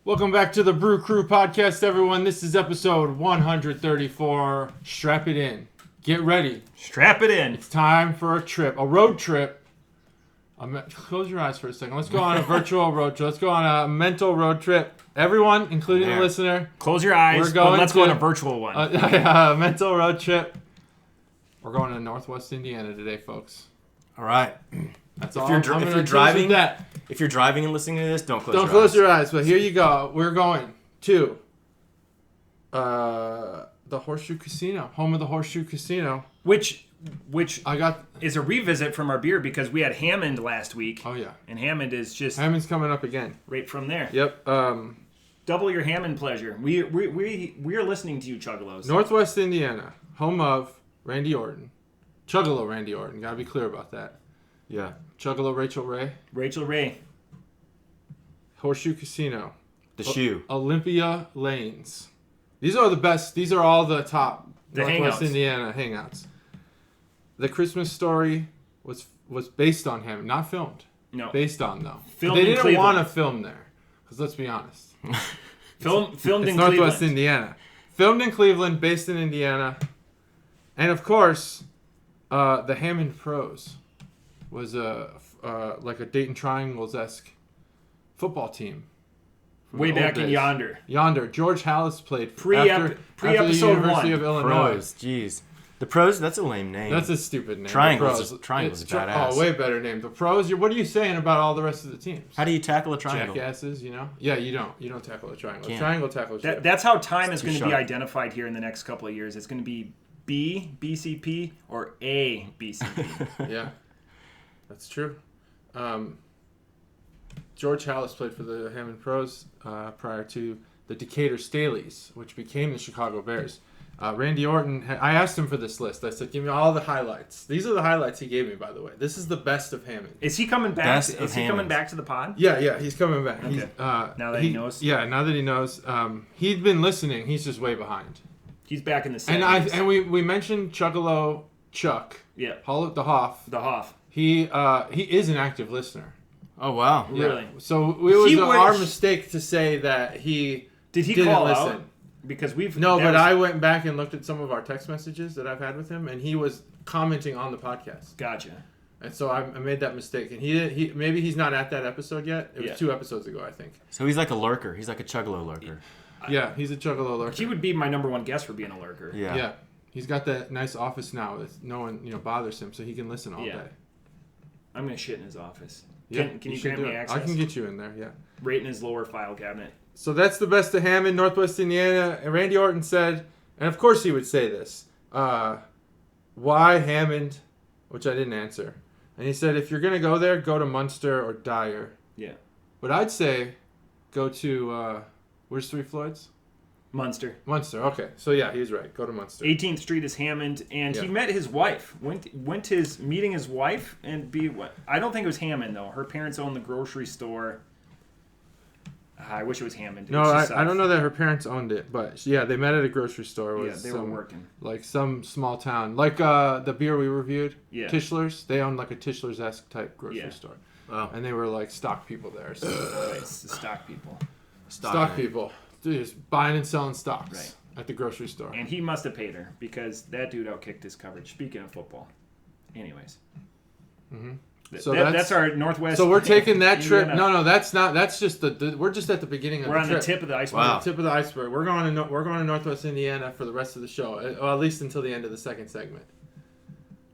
Welcome back to the Brew Crew podcast, everyone. This is episode 134. Strap it in. Get ready. Strap it in. It's time for a road trip. Close your eyes for a second. Let's go on a virtual road trip. Let's go on a mental road trip. Everyone, including the listener. Close your eyes, let's go on a virtual one. Mental road trip. We're going to Northwest Indiana today, folks. All right. That's if all. You're driving, if you're driving and listening to this, don't close your eyes. But here you go. We're going to the Horseshoe Casino, home of the Horseshoe Casino, which is a revisit from our beer because we had Hammond last week. Oh yeah, and Hammond's coming up again right from there. Yep. Double your Hammond pleasure. We are listening to you, Chuggalos. Northwest Indiana, home of Randy Orton, Chuggalo Randy Orton. Gotta be clear about that. Yeah. Chuggalo Rachel Ray. Horseshoe Casino. The shoe. Olympia Lanes. These are the best. These are all the top Northwest hangouts. Indiana hangouts. The Christmas Story was based on him, not filmed. No. Based on, though. Filmed they in didn't Cleveland. want to film there. Because let's be honest. Filmed it's in Northwest Cleveland. Indiana. Filmed in Cleveland, based in Indiana. And, of course, the Hammond Pros was like a Dayton Triangles-esque football team. Way back in Yonder. George Hallis played Pre-episode after the University 1. of Illinois. Pros, jeez. The Pros, that's a lame name. That's a stupid name. Triangles is badass. Oh, way better name. The Pros, what are you saying about all the rest of the teams? How do you tackle a triangle? Jackasses, you know? Yeah, you don't. You don't tackle a triangle. Can't. Triangle tackles you. That's how time is going to sharp. be identified here in the next couple of years. It's going to be BCP, or BCP. Yeah, that's true. George Hallis played for the Hammond Pros prior to the Decatur Staleys, which became the Chicago Bears. Randy Orton, I asked him for this list. I said, give me all the highlights. These are the highlights he gave me, by the way. This is the best of Hammond. Is he coming back? Coming back to the pod? Yeah, he's coming back. Okay. Now that he knows? Yeah, now that he knows. He'd been listening. He's just way behind. He's back in the 70s. And we mentioned Chuggalo Chuck. Yeah. The Hoff. The Hoff. He is an active listener. Oh, wow. Yeah. Really? So it was our mistake to say that he didn't call listen. out? Because I went back and looked at some of our text messages that I've had with him, and he was commenting on the podcast. Gotcha. And so I made that mistake, and he maybe he's not at that episode yet. It was 2 episodes ago, I think. So he's like a lurker. He's like a Chuggalo lurker. Yeah, he's a Chuggalo lurker. He would be my number one guess for being a lurker. Yeah. He's got that nice office now that no one bothers him, so he can listen all day. I'm gonna shit in his office. Yeah, Can you grant me access? I can get you in there. Yeah. Right in his lower file cabinet. So that's the best of Hammond, Northwest Indiana. And Randy Orton said, and of course he would say this, why Hammond, which I didn't answer. And he said, if you're going to go there, go to Munster or Dyer. Yeah. But I'd say go to, where's Three Floyds? Munster, okay. So yeah, he's right. Go to Munster. 18th Street is Hammond, and he met his wife. Went meeting his wife and I don't think it was Hammond, though. Her parents owned the grocery store. I wish it was Hammond. No, I don't know that her parents owned it, but yeah, they met at a grocery store. They were working. Like some small town. Like the beer we reviewed, Tischler's. They owned like a Tischler's-esque type grocery store. Oh. And they were like stock people there. So. It's the stock people. Stock people. Just buying and selling stocks at the grocery store. And he must have paid her because that dude outkicked his coverage. Speaking of football. Anyways. Mm-hmm. So that's our Northwest. So we're taking that trip. No, that's not. That's just we're just at the beginning of the trip. We're on the tip of the iceberg. Wow. Tip of the iceberg. We're going to Northwest Indiana for the rest of the show, or at least until the end of the second segment.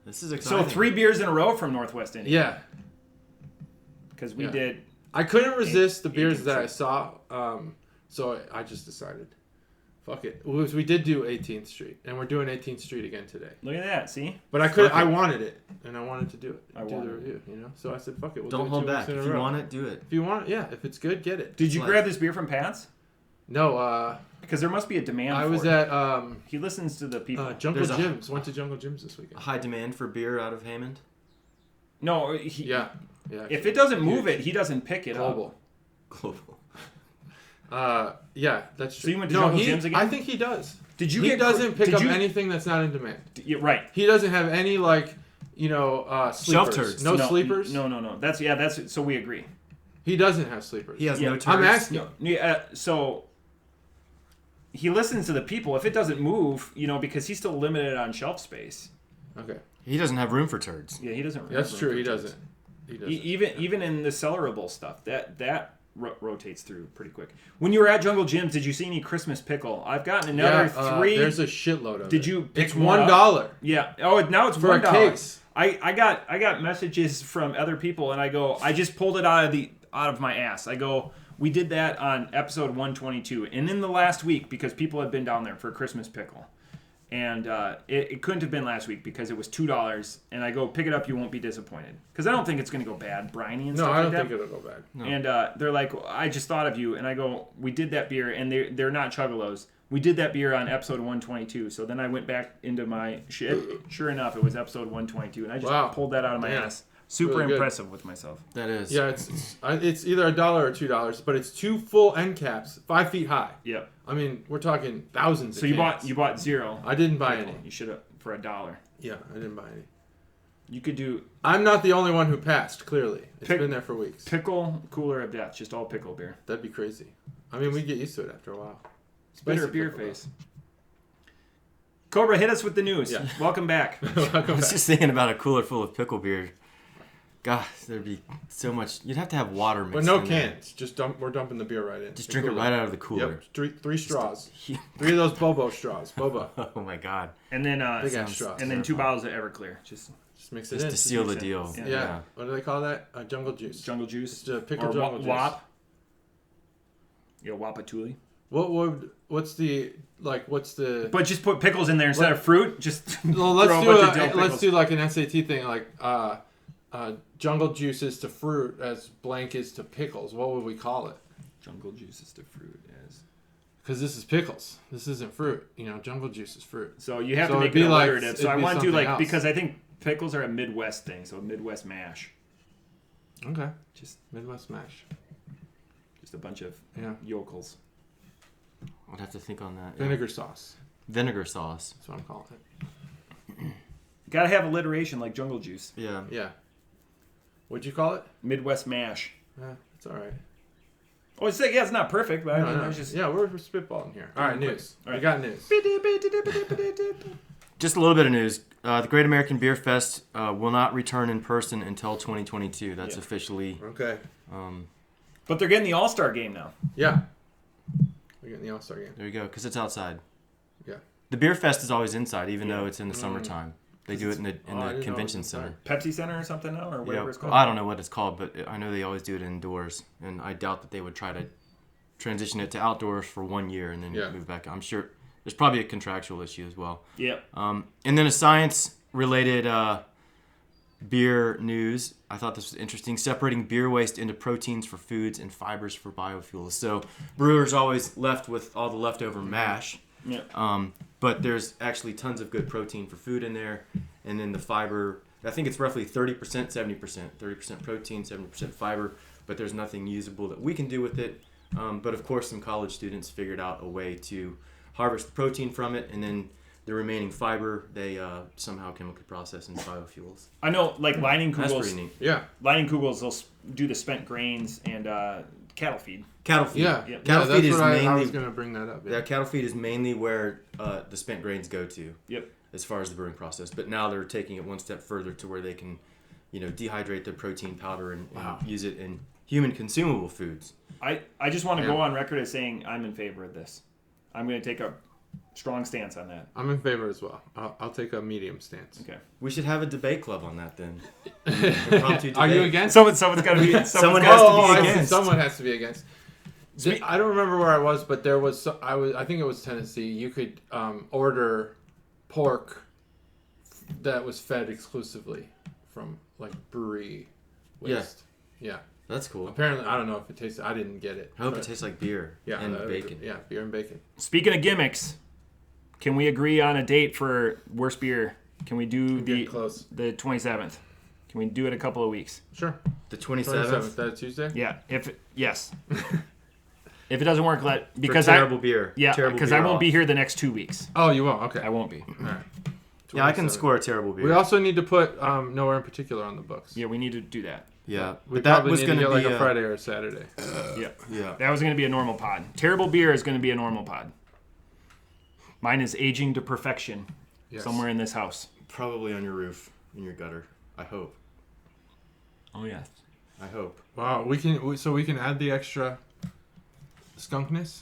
This is exciting. So 3 beers in a row from Northwest Indiana. Yeah. Because we did. I couldn't resist the beers that I saw, so I just decided, fuck it. We did do 18th Street, and we're doing 18th Street again today. Look at that, see? But I wanted it, and I wanted to do it. Do the review, So I said, fuck it. We'll Don't hold back. If you want it, do it. If you want it, yeah. If it's good, get it. Did you grab this beer from Pat's? No, because there must be a demand for it. I was at... he listens to the people. Jungle Gyms. Went to Jungle Gyms this weekend. A high demand for beer out of Hammond? No, Yeah, if it doesn't move it, he doesn't pick it up. Global. Yeah, that's true. So you went to Jungle Gyms again? I think he does. He doesn't pick up anything that's not in demand. Right. He doesn't have any sleepers. Shelf turds. No sleepers. No. That's so we agree. He doesn't have sleepers. He has Yeah, no turds. I'm asking. So he listens to the people. If it doesn't move, because he's still limited on shelf space. Okay. He doesn't have room for turds. Yeah, he doesn't. That's true. He remember doesn't. He turds. doesn't. Even in the cellarable stuff, that rotates through pretty quick. When you were at Jungle Jim's, did you see any Christmas pickle? I've gotten another 3. There's a shitload of it. Did you pick It's one up? $1. Yeah. Oh, now it's For a $1. case. I got messages from other people, and I just pulled it out of my ass. I go, we did that on episode 122, and in the last week, because people had been down there for a Christmas pickle, and it couldn't have been last week because it was $2, and I go, pick it up, you won't be disappointed, because I don't think it's going to go bad, briny and stuff like that. No, I don't think it'll go bad. No. And they're like, I just thought of you, and I go, we did that beer, and they're not Chuggalos. We did that beer on episode 122, so then I went back into my shit. Sure enough, it was episode 122, and I just pulled that out of my ass. Super really impressive with myself. That is. Yeah, it's either $1 or $2, but it's 2 full end caps, 5 feet high. Yep. I mean, we're talking thousands. So of you cans. bought 0. I didn't buy any. You should have for $1. Yeah, I didn't buy any. You could do I'm not the only one who passed. Clearly, it's been there for weeks. pickle cooler of death, just all pickle beer. That'd be crazy. I mean, we get used to it after a while. Bitter beer face. Cobra, hit us with the news. Yeah. Welcome back. I was just thinking about a cooler full of pickle beer. God, there'd be so much. You'd have to have water mixed But no in there. cans. Just we're dumping the beer right in. Just The drink it cooler. right out of the cooler. Yep. 3 straws. 3 of those Bobo straws. Boba. Oh my God. And then Big ass straws. and then 2 bottles of Everclear. Just Just mix it Just in. to seal the mix it. deal. Yeah. What do they call that? Jungle juice. jungle juice. Just a pickle or jungle juice. wop. Wapatuli. What's the But just put pickles in there instead of fruit. Just well, throw a bunch of dill let's pickles. do like an SAT thing, like jungle juices to fruit as blank is to pickles. What would we call it? Jungle juices to fruit as. Because this is pickles. This isn't fruit. Jungle juice is fruit. So you have So to make it'd it be like- alliterative. So it'd I be want to something else. because I think pickles are a Midwest thing. So Midwest mash. Okay. Just Midwest mash. a bunch of Yeah. yokels. I'd have to think on that. Vinegar sauce. Vinegar sauce. That's what I'm calling it. Gotta have alliteration like jungle juice. Yeah. Yeah. What'd you call it? Midwest mash. Yeah, it's all right. Oh, it's not perfect, but I mean, there's just Yeah, we're spitballing here. All right, quick. news. All right. We got news. Just a little bit of news. The Great American Beer Fest will not return in person until 2022. That's officially. Okay. But they're getting the All-Star game now. Yeah. We're getting the All-Star game. There you go, because it's outside. Yeah. The Beer Fest is always inside, even though it's in the summertime. They do it in I the didn't know it convention was center. Pepsi Center or something now, or whatever Yeah, it's called. I don't know what it's called, but I know they always do it indoors, and I doubt that they would try to transition it to outdoors for 1 year and then move back. I'm sure there's probably a contractual issue as well. Yeah. And then a science-related beer news. I thought this was interesting. Separating beer waste into proteins for foods and fibers for biofuels. So brewers always left with all the leftover mash. Yeah. But there's actually tons of good protein for food in there. And then the fiber, I think it's roughly 30%, 70%. 30% protein, 70% fiber. But there's nothing usable that we can do with it. But of course, some college students figured out a way to harvest the protein from it. And then the remaining fiber, they somehow chemically process into biofuels. I know, like lining That's kugels. pretty neat. Yeah. Lining kugels, they'll do the spent grains and cattle feed. Cattle feed. Yeah. Yeah. Cattle that's feed is what I mainly was going to bring that up. Yeah, cattle feed is mainly where the spent grains go to. Yep. As far as the brewing process, but now they're taking it one step further to where they can, dehydrate the protein powder and use it in human consumable foods. I just want to go on record as saying I'm in favor of this. I'm going to take a strong stance on that. I'm in favor as well. I'll take a medium stance. Okay. We should have a debate club on that then. Impromptu Are you debate. against? Someone's got to be. Someone has has to to be be I see. against. Someone has to be against. I don't remember where I was, but there was. I think it was Tennessee. You could order pork that was fed exclusively from like brewery waste. Yeah. That's cool. Apparently, I don't know if it tastes. I didn't get it. I hope but- it tastes like beer Yeah, and that- bacon. Yeah, beer and bacon. Speaking of gimmicks, can we agree on a date for worst beer? Can we do Get close. the 27th? Can we do it a couple of weeks? Sure. The 27th. 27th. That Tuesday. Yeah. Yes. If it doesn't work, because for terrible beer. Yeah, Terrible because beer I won't off. be here the next 2 weeks. Oh, you won't. Okay. I won't be. All right. Yeah, I can 27th. score a terrible beer. We also need to put nowhere in particular on the books. Yeah, we need to do that. Yeah, We but that probably was need to going get to like be a Friday or a Saturday. Yeah. That was going to be a normal pod. Terrible beer is going to be a normal pod. Mine is aging to perfection somewhere in this house. Probably on your roof, in your gutter. I hope. Oh, yes. I hope. Wow, we can add the extra skunkness.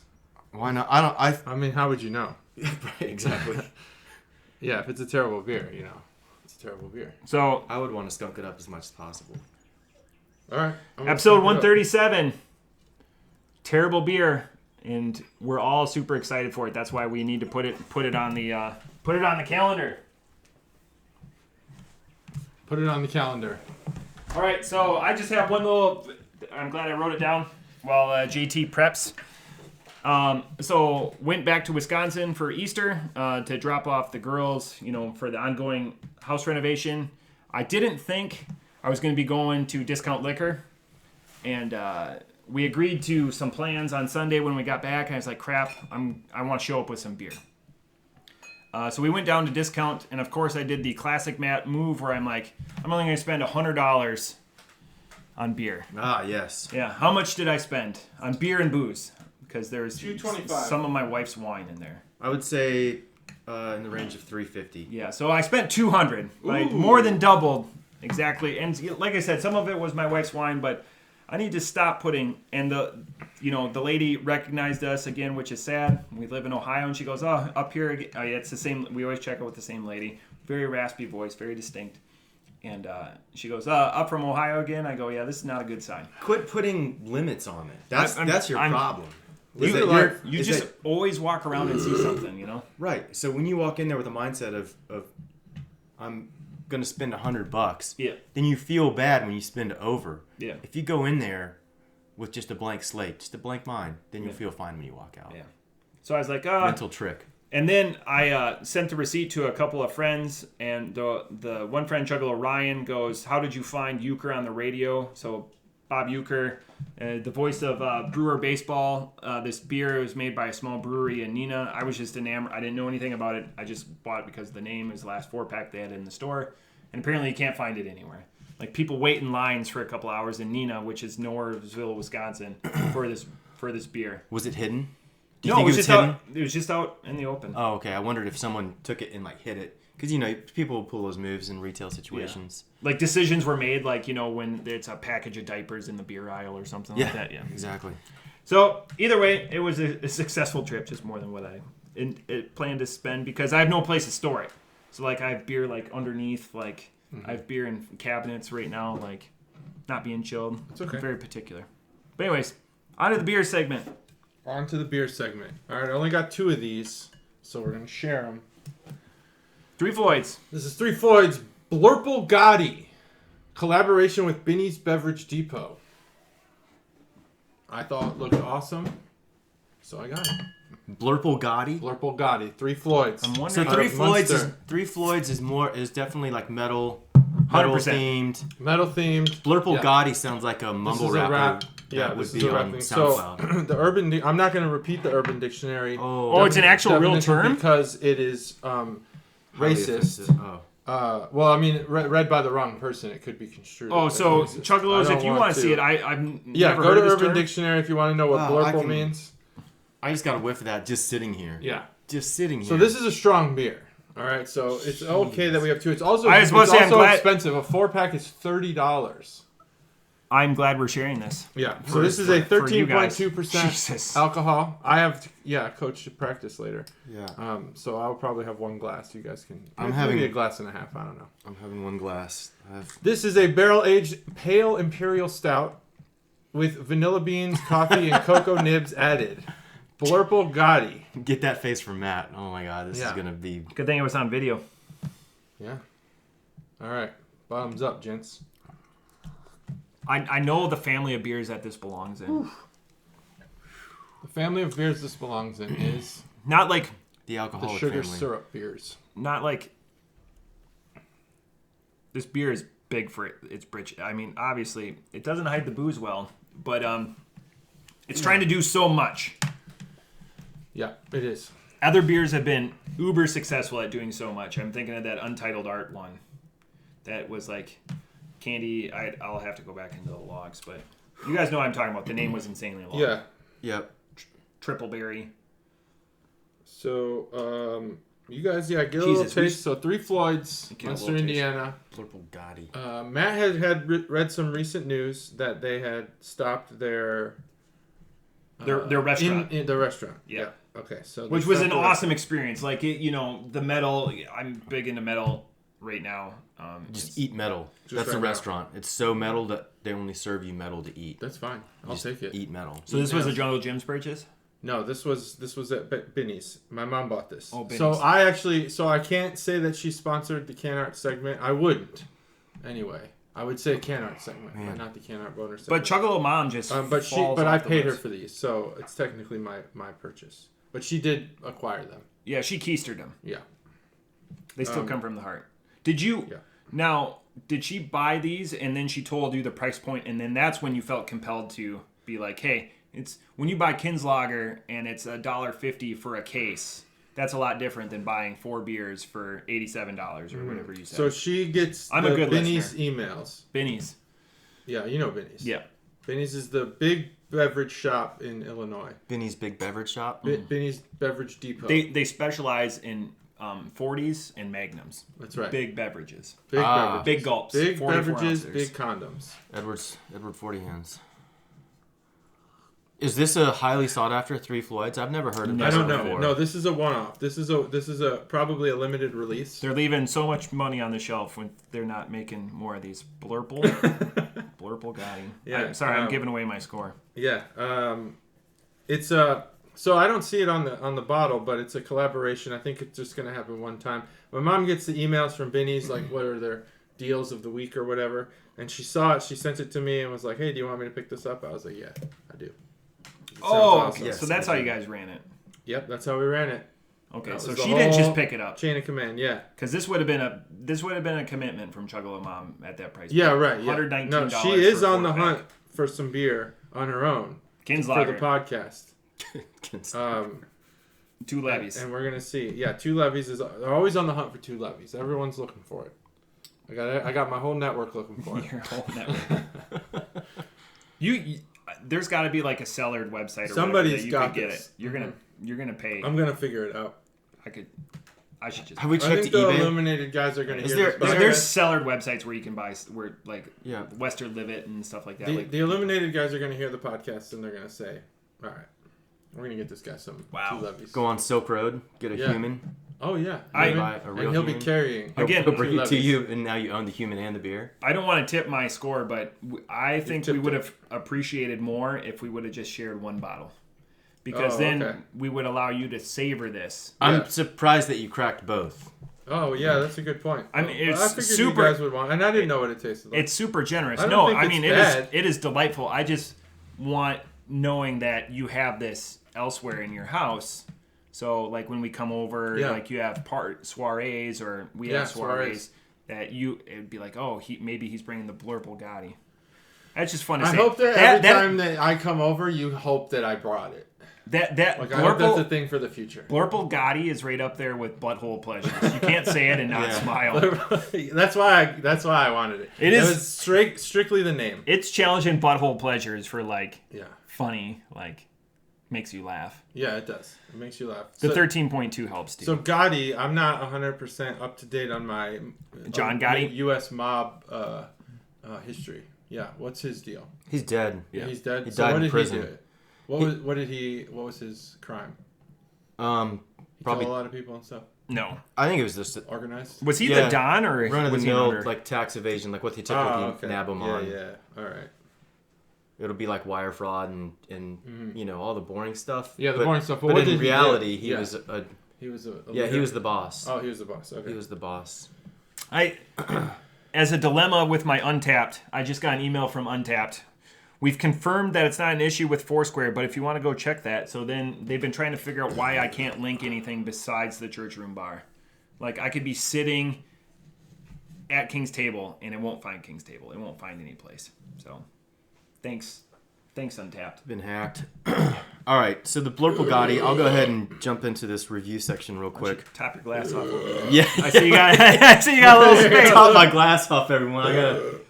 Why not? I mean, how would you know? Right, exactly. Yeah, if it's a terrible beer, it's a terrible beer. So I would want to skunk it up as much as possible. All right. episode 137, terrible beer, and we're all super excited for it. That's why we need to put it on the calendar. Put it on the calendar. All right, so I just have one little. I'm glad I wrote it down while JT preps. So went back to Wisconsin for Easter to drop off the girls, for the ongoing house renovation. I didn't think I was going to be going to Discount Liquor, and we agreed to some plans on Sunday when we got back. And I was like, crap, I want to show up with some beer. So we went down to Discount, and of course I did the classic Matt move where I'm like, I'm only going to spend $100 on beer. Ah, yes. Yeah, how much did I spend on beer and booze? Because there's $225. some of my wife's wine in there. I would say in the range of $350. Yeah, so I spent $200, like more than doubled exactly. And like I said, some of it was my wife's wine, but I need to stop putting. And the lady recognized us again, which is sad. We live in Ohio, and she goes, "Oh, up here, yeah, it's the same." We always check out with the same lady. Very raspy voice, very distinct. And she goes, "Up from Ohio again?" I go, "Yeah, this is not a good sign." Quit putting limits on it. That's your problem. You just always walk around and see something, Right. So when you walk in there with a mindset of I'm gonna spend $100, Yeah. then you feel bad when you spend over. Yeah. If you go in there with just a blank slate, just a blank mind, then you'll feel fine when you walk out. Yeah. So I was like, Mental trick. And then I sent the receipt to a couple of friends, and the one friend, Juggalo Ryan, goes, "How did you find Euchre on the radio?" So Bob Euchre, the voice of Brewer Baseball. This beer was made by a small brewery in Neenah. I was just enamored. I didn't know anything about it. I just bought it because the name is the last 4-pack they had in the store. And apparently you can't find it anywhere. Like, people wait in lines for a couple hours in Neenah, which is Nowheresville, Wisconsin, for this beer. Was it hidden? Do No, think it was just hidden? out. It was just out in the open. Oh, okay. I wondered if someone took it and hid it. Because, people will pull those moves in retail situations. Yeah. Like, decisions were made, like, when it's a package of diapers in the beer aisle or something like that. Yeah, exactly. So, either way, it was a successful trip, just more than what I planned to spend, because I have no place to store it. So, like, I have beer, like, underneath, like, I have beer in cabinets right now, like, not being chilled. It's okay. I'm very particular. But anyways, on to the beer segment. On to the beer segment. All right, I only got 2 of these, so we're going to share them. Three Floyds. This is Three Floyds Blurplegotti. Collaboration with Binny's Beverage Depot. I thought it looked awesome, so I got it. Blurplegotti? Blurplegotti. Three Floyds. I'm So wondering. Three Floyds is definitely like metal 100%. themed. Metal themed. Blurplegotti sounds like a This mumble is a rapper. rap. Yeah, that this would is be a rap on thing. SoundCloud. So the I'm not going to repeat the Urban Dictionary. Oh, it's an actual real definition term? because it is Highly racist. offensive. Oh. Well, I mean, read by the wrong person, it could be construed. Oh, as so racist. Chuggalos, I don't if you want to see it, I've never go heard to of this Urban term. Dictionary if you want to know what Wow, I blurple can- means. I just got a whiff of that just sitting here. Yeah. Just sitting here. So this is a strong beer. All right, so it's okay that we have 2. It's also I was supposed to say, I'm glad- expensive. A 4-pack is $30. I'm glad we're sharing this. Yeah. So this is a for you guys. 13.2% Jesus. alcohol. I have coach to practice later. Yeah. So I'll probably have 1 glass. You guys can. I'm maybe having a glass and a half. I don't know. I'm having 1 glass. This is a barrel-aged pale imperial stout with vanilla beans, coffee, and cocoa nibs added. Blurplegotti. Get that face from Matt. Oh my god, this is Yeah. gonna be. Good thing it was on video. Yeah. All right. Bottoms up, gents. I know the family of beers that this belongs in. The family of beers this belongs in is Not like The the alcoholic sugar family. syrup beers. not like this beer is big for its britch. I mean, obviously, it doesn't hide the booze well, but it's trying to do so much. Yeah, it is. Other beers have been uber successful at doing so much. I'm thinking of that Untitled Art one. That was like candy. I'll have to go back into the logs, but you guys know what I'm talking about. The name was insanely long. Yeah. Yep. Triple berry. So, you guys, get a little taste. So, Three Floyds, Munster, Indiana. Blurplegotti. Matt had read some recent news that they had stopped their restaurant. In the restaurant. Yeah. Okay. So, which was an awesome experience. Like, the metal. I'm big into metal right now. Just eat metal. That's a restaurant. It's so metal that they only serve you metal to eat. That's fine. I'll take it. Eat metal. So this was a Jungle Jim's purchase? No, this was at Binny's. My mom bought this. Oh, Binny's. So I can't say that she sponsored the can art segment. I wouldn't. Anyway, I would say can art segment, but not the can art boner segment. But Chuggalo Mom just but I paid her for these, so it's technically my purchase. But she did acquire them. Yeah, she keistered them. Yeah. They still come from the heart. Did you? Yeah. Now, did she buy these and then she told you the price point, and then that's when you felt compelled to be like, hey, it's when you buy Kinslager and it's $1.50 for a case. That's a lot different than buying 4 beers for $87 or whatever you said. So she gets I'm a good Binny's listener. emails. Binny's. Yeah, you know Binny's. Yeah. Binny's is the big beverage shop in Illinois. Binny's Big Beverage Shop. Binny's Beverage Depot. They specialize in 40s and Magnums. That's right. Big beverages. Beverages. Big gulps. Big 44 beverages, ounces. big condoms. Edward 40 Hands. Is this a highly sought after Three Floyds? I've never heard of this. I don't know. before. No, this is a one-off. This is a probably a limited release. They're leaving so much money on the shelf when they're not making more of these. Blurplegotti. Yeah. I'm giving away my score. Yeah. It's so I don't see it on the bottle, but it's a collaboration. I think it's just gonna happen one time. My mom gets the emails from Binny's, like what are their deals of the week or whatever, and she saw it. She sent it to me and was like, "Hey, do you want me to pick this up?" I was like, "Yeah, I do." Awesome. Yes, So that's how you guys ran it. Yep, that's how we ran it. Okay, That so was the she didn't just whole pick it up Chain of command, yeah. because this would have been a commitment from Chuggalo Mom at that price. Yeah, right. Yeah. $119. No, she is for a on the 4-pack. hunt for some beer on her own for the Kinslager. podcast. 2 levies. And we're gonna see. Yeah, 2 levies they're always on the hunt for 2 levies. Everyone's looking for it. I got my whole network looking for it. Your whole network. you there's got to be like a cellared website or Somebody's whatever that you got could get this. it. You're gonna pay. I'm gonna figure it out. I should just. Have we I checked think the eBay? Illuminated guys are gonna Is hear there- this. There's cellared websites where you can buy Yeah. Western Livet and stuff like that. The Illuminated guys are gonna hear the podcast and they're gonna say, "All right, we're gonna get this guy some 2 levies." Go on Silk Road, get a Yeah. human. Oh yeah, I- buy a real and he'll be human. carrying Again, He'll bring 2 it to levies. you, and now you own the human and the beer. I don't want to tip my score, but I think we tipped would it. have appreciated more if we would have just shared 1 bottle, because Oh, then okay. we would allow you to savor this. Yeah. I'm surprised that you cracked both. Oh yeah, that's a good point. I mean, it's I figured super- you guys would want, and I didn't know what it tasted like. It's super generous. I don't No, think I it's mean bad. it is delightful. I just want knowing that you have this elsewhere in your house. So like when we come over, Yeah. like you have soirees or we Yeah, have soirees soirees. that it'd be like, oh, maybe he's bringing the Blurplegotti. That's just fun to I say. hope that every time that I come over, you hope that I brought it. that Like I hope that's a thing for the future. Blurplegotti is right up there with butthole pleasures. You can't say it and not Yeah. smile. that's why I wanted it. It It is- was strictly the name. It's challenging butthole pleasures for like Yeah. funny, like makes you laugh. Yeah, it does. It makes you laugh. The So- 13.2 helps too. So Gotti, I'm not 100% up to date on my John Gotti? U.S. mob history. Yeah, what's his deal? He's dead. Yeah. He's dead. He So died what in did prison. he do? What was his crime? He Probably. killed a lot of people and stuff. No. I think it was just Organized. Was he Yeah. the Don or run of the was he mill, under? like tax evasion, like what they Oh, typically okay. nab them Yeah, on. yeah. All right. It'll be like wire fraud and you know all the boring stuff. Yeah, the But- boring stuff. But But what in did he do? reality, he Yeah. was a He was a yeah, he leader? was the boss. Oh, he was the boss. Okay. He was the boss. As a dilemma with my Untapped, I just got an email from Untapped. We've confirmed that it's not an issue with Foursquare, but if you want to go check that, so then they've been trying to figure out why I can't link anything besides the church room bar. Like I could be sitting at King's Table and it won't find King's Table. It won't find any place. So, thanks, Untapped. Been hacked. All right, so the Blurplegotti, I'll go ahead and jump into this review section real quick. Top your glass off over there. Yeah. I see you got a little space. Top my glass off, everyone.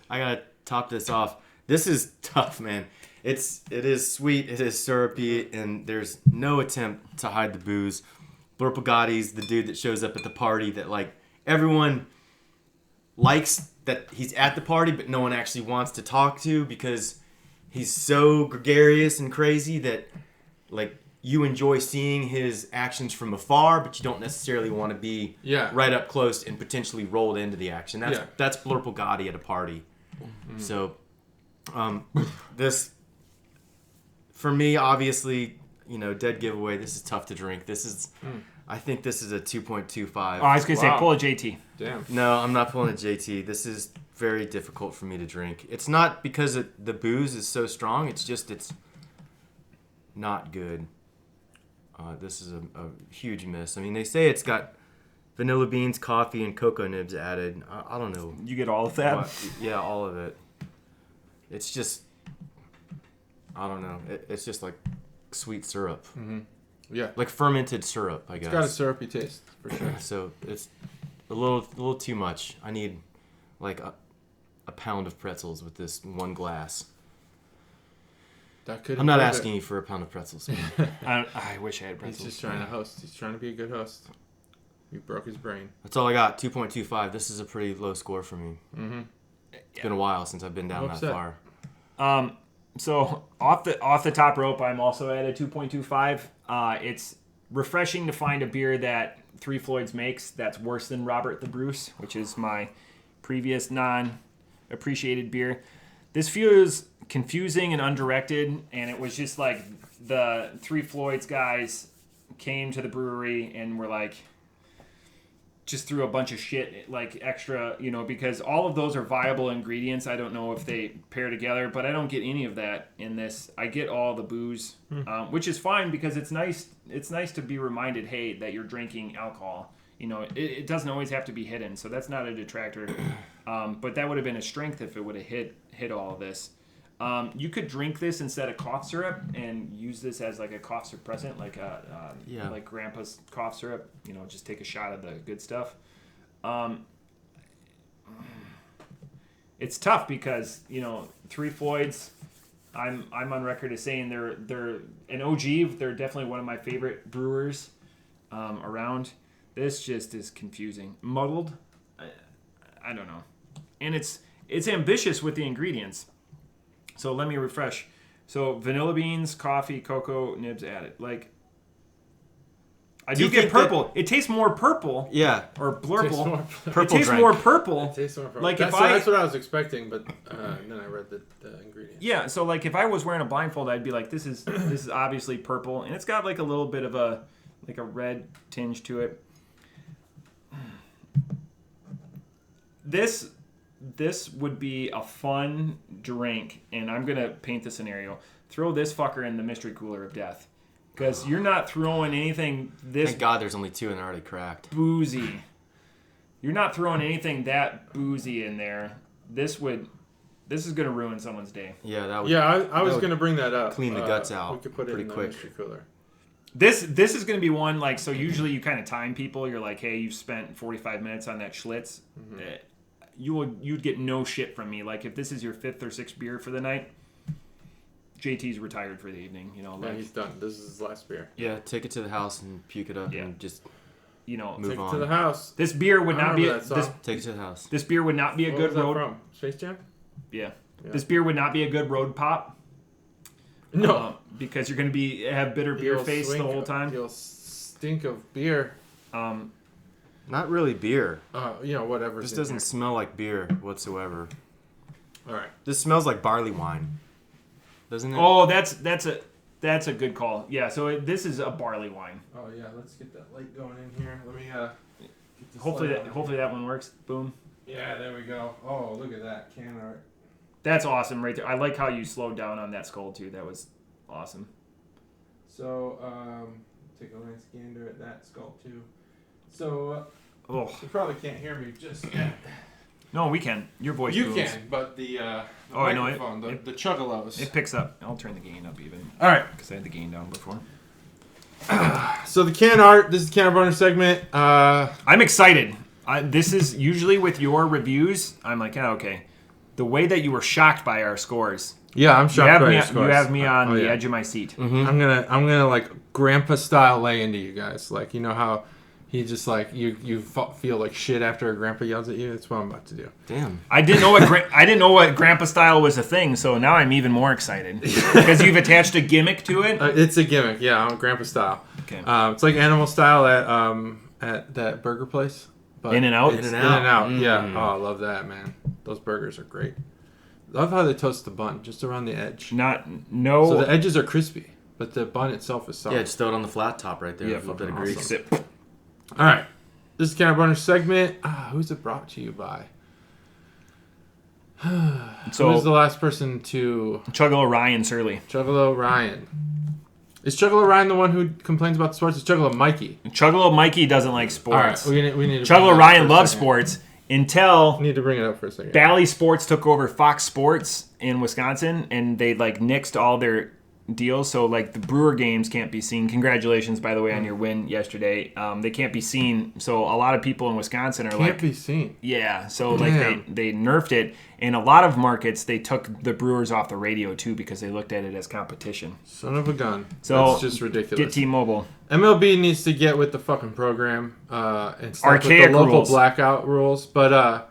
I gotta top this off. This is tough, man. It is sweet, it is syrupy, and there's no attempt to hide the booze. Blurplegotti's the dude that shows up at the party that like everyone likes that he's at the party, but no one actually wants to talk to because he's so gregarious and crazy that like you enjoy seeing his actions from afar, but you don't necessarily want to be right up close and potentially rolled into the action. That's Blurplegotti at a party. Mm-hmm. So this, for me, obviously, dead giveaway. This is tough to drink. I think this is a 2.25. Oh, I was going to say, pull a JT. Damn. No, I'm not pulling a JT. This is very difficult for me to drink. It's not because the booze is so strong. It's just it's not good. This is a huge miss. I mean, they say it's got vanilla beans, coffee, and cocoa nibs added. I don't know. You get all of that? Yeah, all of it. It's just, I don't know. It's just like sweet syrup. Mm-hmm. Yeah. Like fermented syrup, I guess. It's got a syrupy taste, for sure. So it's a little too much. I need like a pound of pretzels with this one glass. I'm not asking you for a pound of pretzels. I wish I had pretzels. He's just trying to host. He's trying to be a good host. You broke his brain. That's all I got. 2.25. This is a pretty low score for me. Mm-hmm. It's been a while since I've been down that far. So off the top rope, I'm also at a 2.25. It's refreshing to find a beer that Three Floyds makes that's worse than Robert the Bruce, which is my previous non-appreciated beer. This feels confusing and undirected, and it was just like the Three Floyds guys came to the brewery and were like, just threw a bunch of shit, like extra, because all of those are viable ingredients. I don't know if they pair together, but I don't get any of that in this. I get all the booze, which is fine because it's nice. It's nice to be reminded, hey, that you're drinking alcohol. It doesn't always have to be hidden, so that's not a detractor. But that would have been a strength if it would have hit all of this. You could drink this instead of cough syrup and use this as like a cough suppressant, like like Grandpa's cough syrup. Just take a shot of the good stuff. It's tough because Three Floyds. I'm on record as saying they're an OG. They're definitely one of my favorite brewers around. This just is confusing, muddled. I don't know, and it's ambitious with the ingredients. So let me refresh. So vanilla beans, coffee, cocoa nibs added. Like, I do get purple. It tastes more purple. Yeah. Or blurple. Purple. It tastes more purple. It tastes more purple. Like that's what I was expecting, but then I read the ingredients. Yeah. So like if I was wearing a blindfold, I'd be like, this is obviously purple, and it's got like a little bit of a red tinge to it. This would be a fun drink, and I'm going to paint the scenario. Throw this fucker in the mystery cooler of death. Because you're not throwing anything this... Thank God there's only 2 and they're already cracked. Boozy. You're not throwing anything that boozy in there. This is going to ruin someone's day. Yeah, that would... Yeah, I was going to bring that up. Clean the guts out. We could put it in the mystery cooler. This is going to be one, like, so usually you kind of time people. You're like, hey, you've spent 45 minutes on that Schlitz. Mm-hmm. You'd get no shit from me. Like, if this is your 5th or 6th beer for the night, JT's retired for the evening. Yeah, he's done. This is his last beer. Yeah, take it to the house and puke it up and just move on. Take it to the house. This beer would not be take it to the house. This beer would not be a good road. From? Space Jam? Yeah. This beer would not be a good road pop. No, because you're going to have bitter beer face the whole time. You'll stink of beer. Not really beer. Whatever. This doesn't smell like beer whatsoever. All right. This smells like barley wine, doesn't it? Oh, that's a good call. Yeah. So this is a barley wine. Oh yeah. Let's get that light going in here. Let me. Hopefully that one works. Boom. Yeah. There we go. Oh, look at that can art. That's awesome right there. I like how you slowed down on that skull too. That was awesome. So take a glance gander at that skull too. So you probably can't hear me just yet. No, we can. Your voice You moves. can, but the I know microphone, the chuggalos. It picks up. I'll turn the gain up even. All right. Because I had the gain down before. So the can art. This is the can art bonus segment. I'm excited. This is usually with your reviews. I'm like, okay. The way that you were shocked by our scores. Yeah, I'm shocked by your You scores. have me on the edge of my seat. Mm-hmm. I'm gonna like grandpa style lay into you guys. Like, you know how he just like you feel like shit after a grandpa yells at you. That's what I'm about to do. Damn. I didn't know what grandpa style was a thing, so now I'm even more excited because you've attached a gimmick to it. It's a gimmick, yeah. I'm grandpa style. Okay. It's like animal style at that burger place. But In-N-Out? it's In-N-Out. In-N-Out, yeah. Oh, I love that, man. Those burgers are great. Love how they toast the bun just around the edge. So the edges are crispy, but the bun itself is soft. Yeah, just throw it on the flat top right there. Yeah, with a little bit of fucking grease. Sip. All right. This is Can Art Bonus segment. Who's it brought to you by? So Who's the last person to... Chuggalo Ryan Surly. Juggalo Ryan. Is Juggalo Ryan the one who complains about the sports? It's Juggalo Mikey. Chuggalo Mikey doesn't like sports. All right, we need to... Chuggalo Ryan loves sports until We need to bring it up for a second. Bally Sports took over Fox Sports in Wisconsin, and they like nixed all their deals. So like the Brewer games can't be seen. Congratulations, by the way, on your win yesterday. They can't be seen. So a lot of people in Wisconsin are Can't be seen. yeah. So Damn. like they nerfed it. In a lot of markets, they took the Brewers off the radio too because they looked at it as competition. Son of a gun. So That's just ridiculous. Get T-Mobile. MLB needs to get with the fucking program and stop with Archaic the local rules. blackout rules. But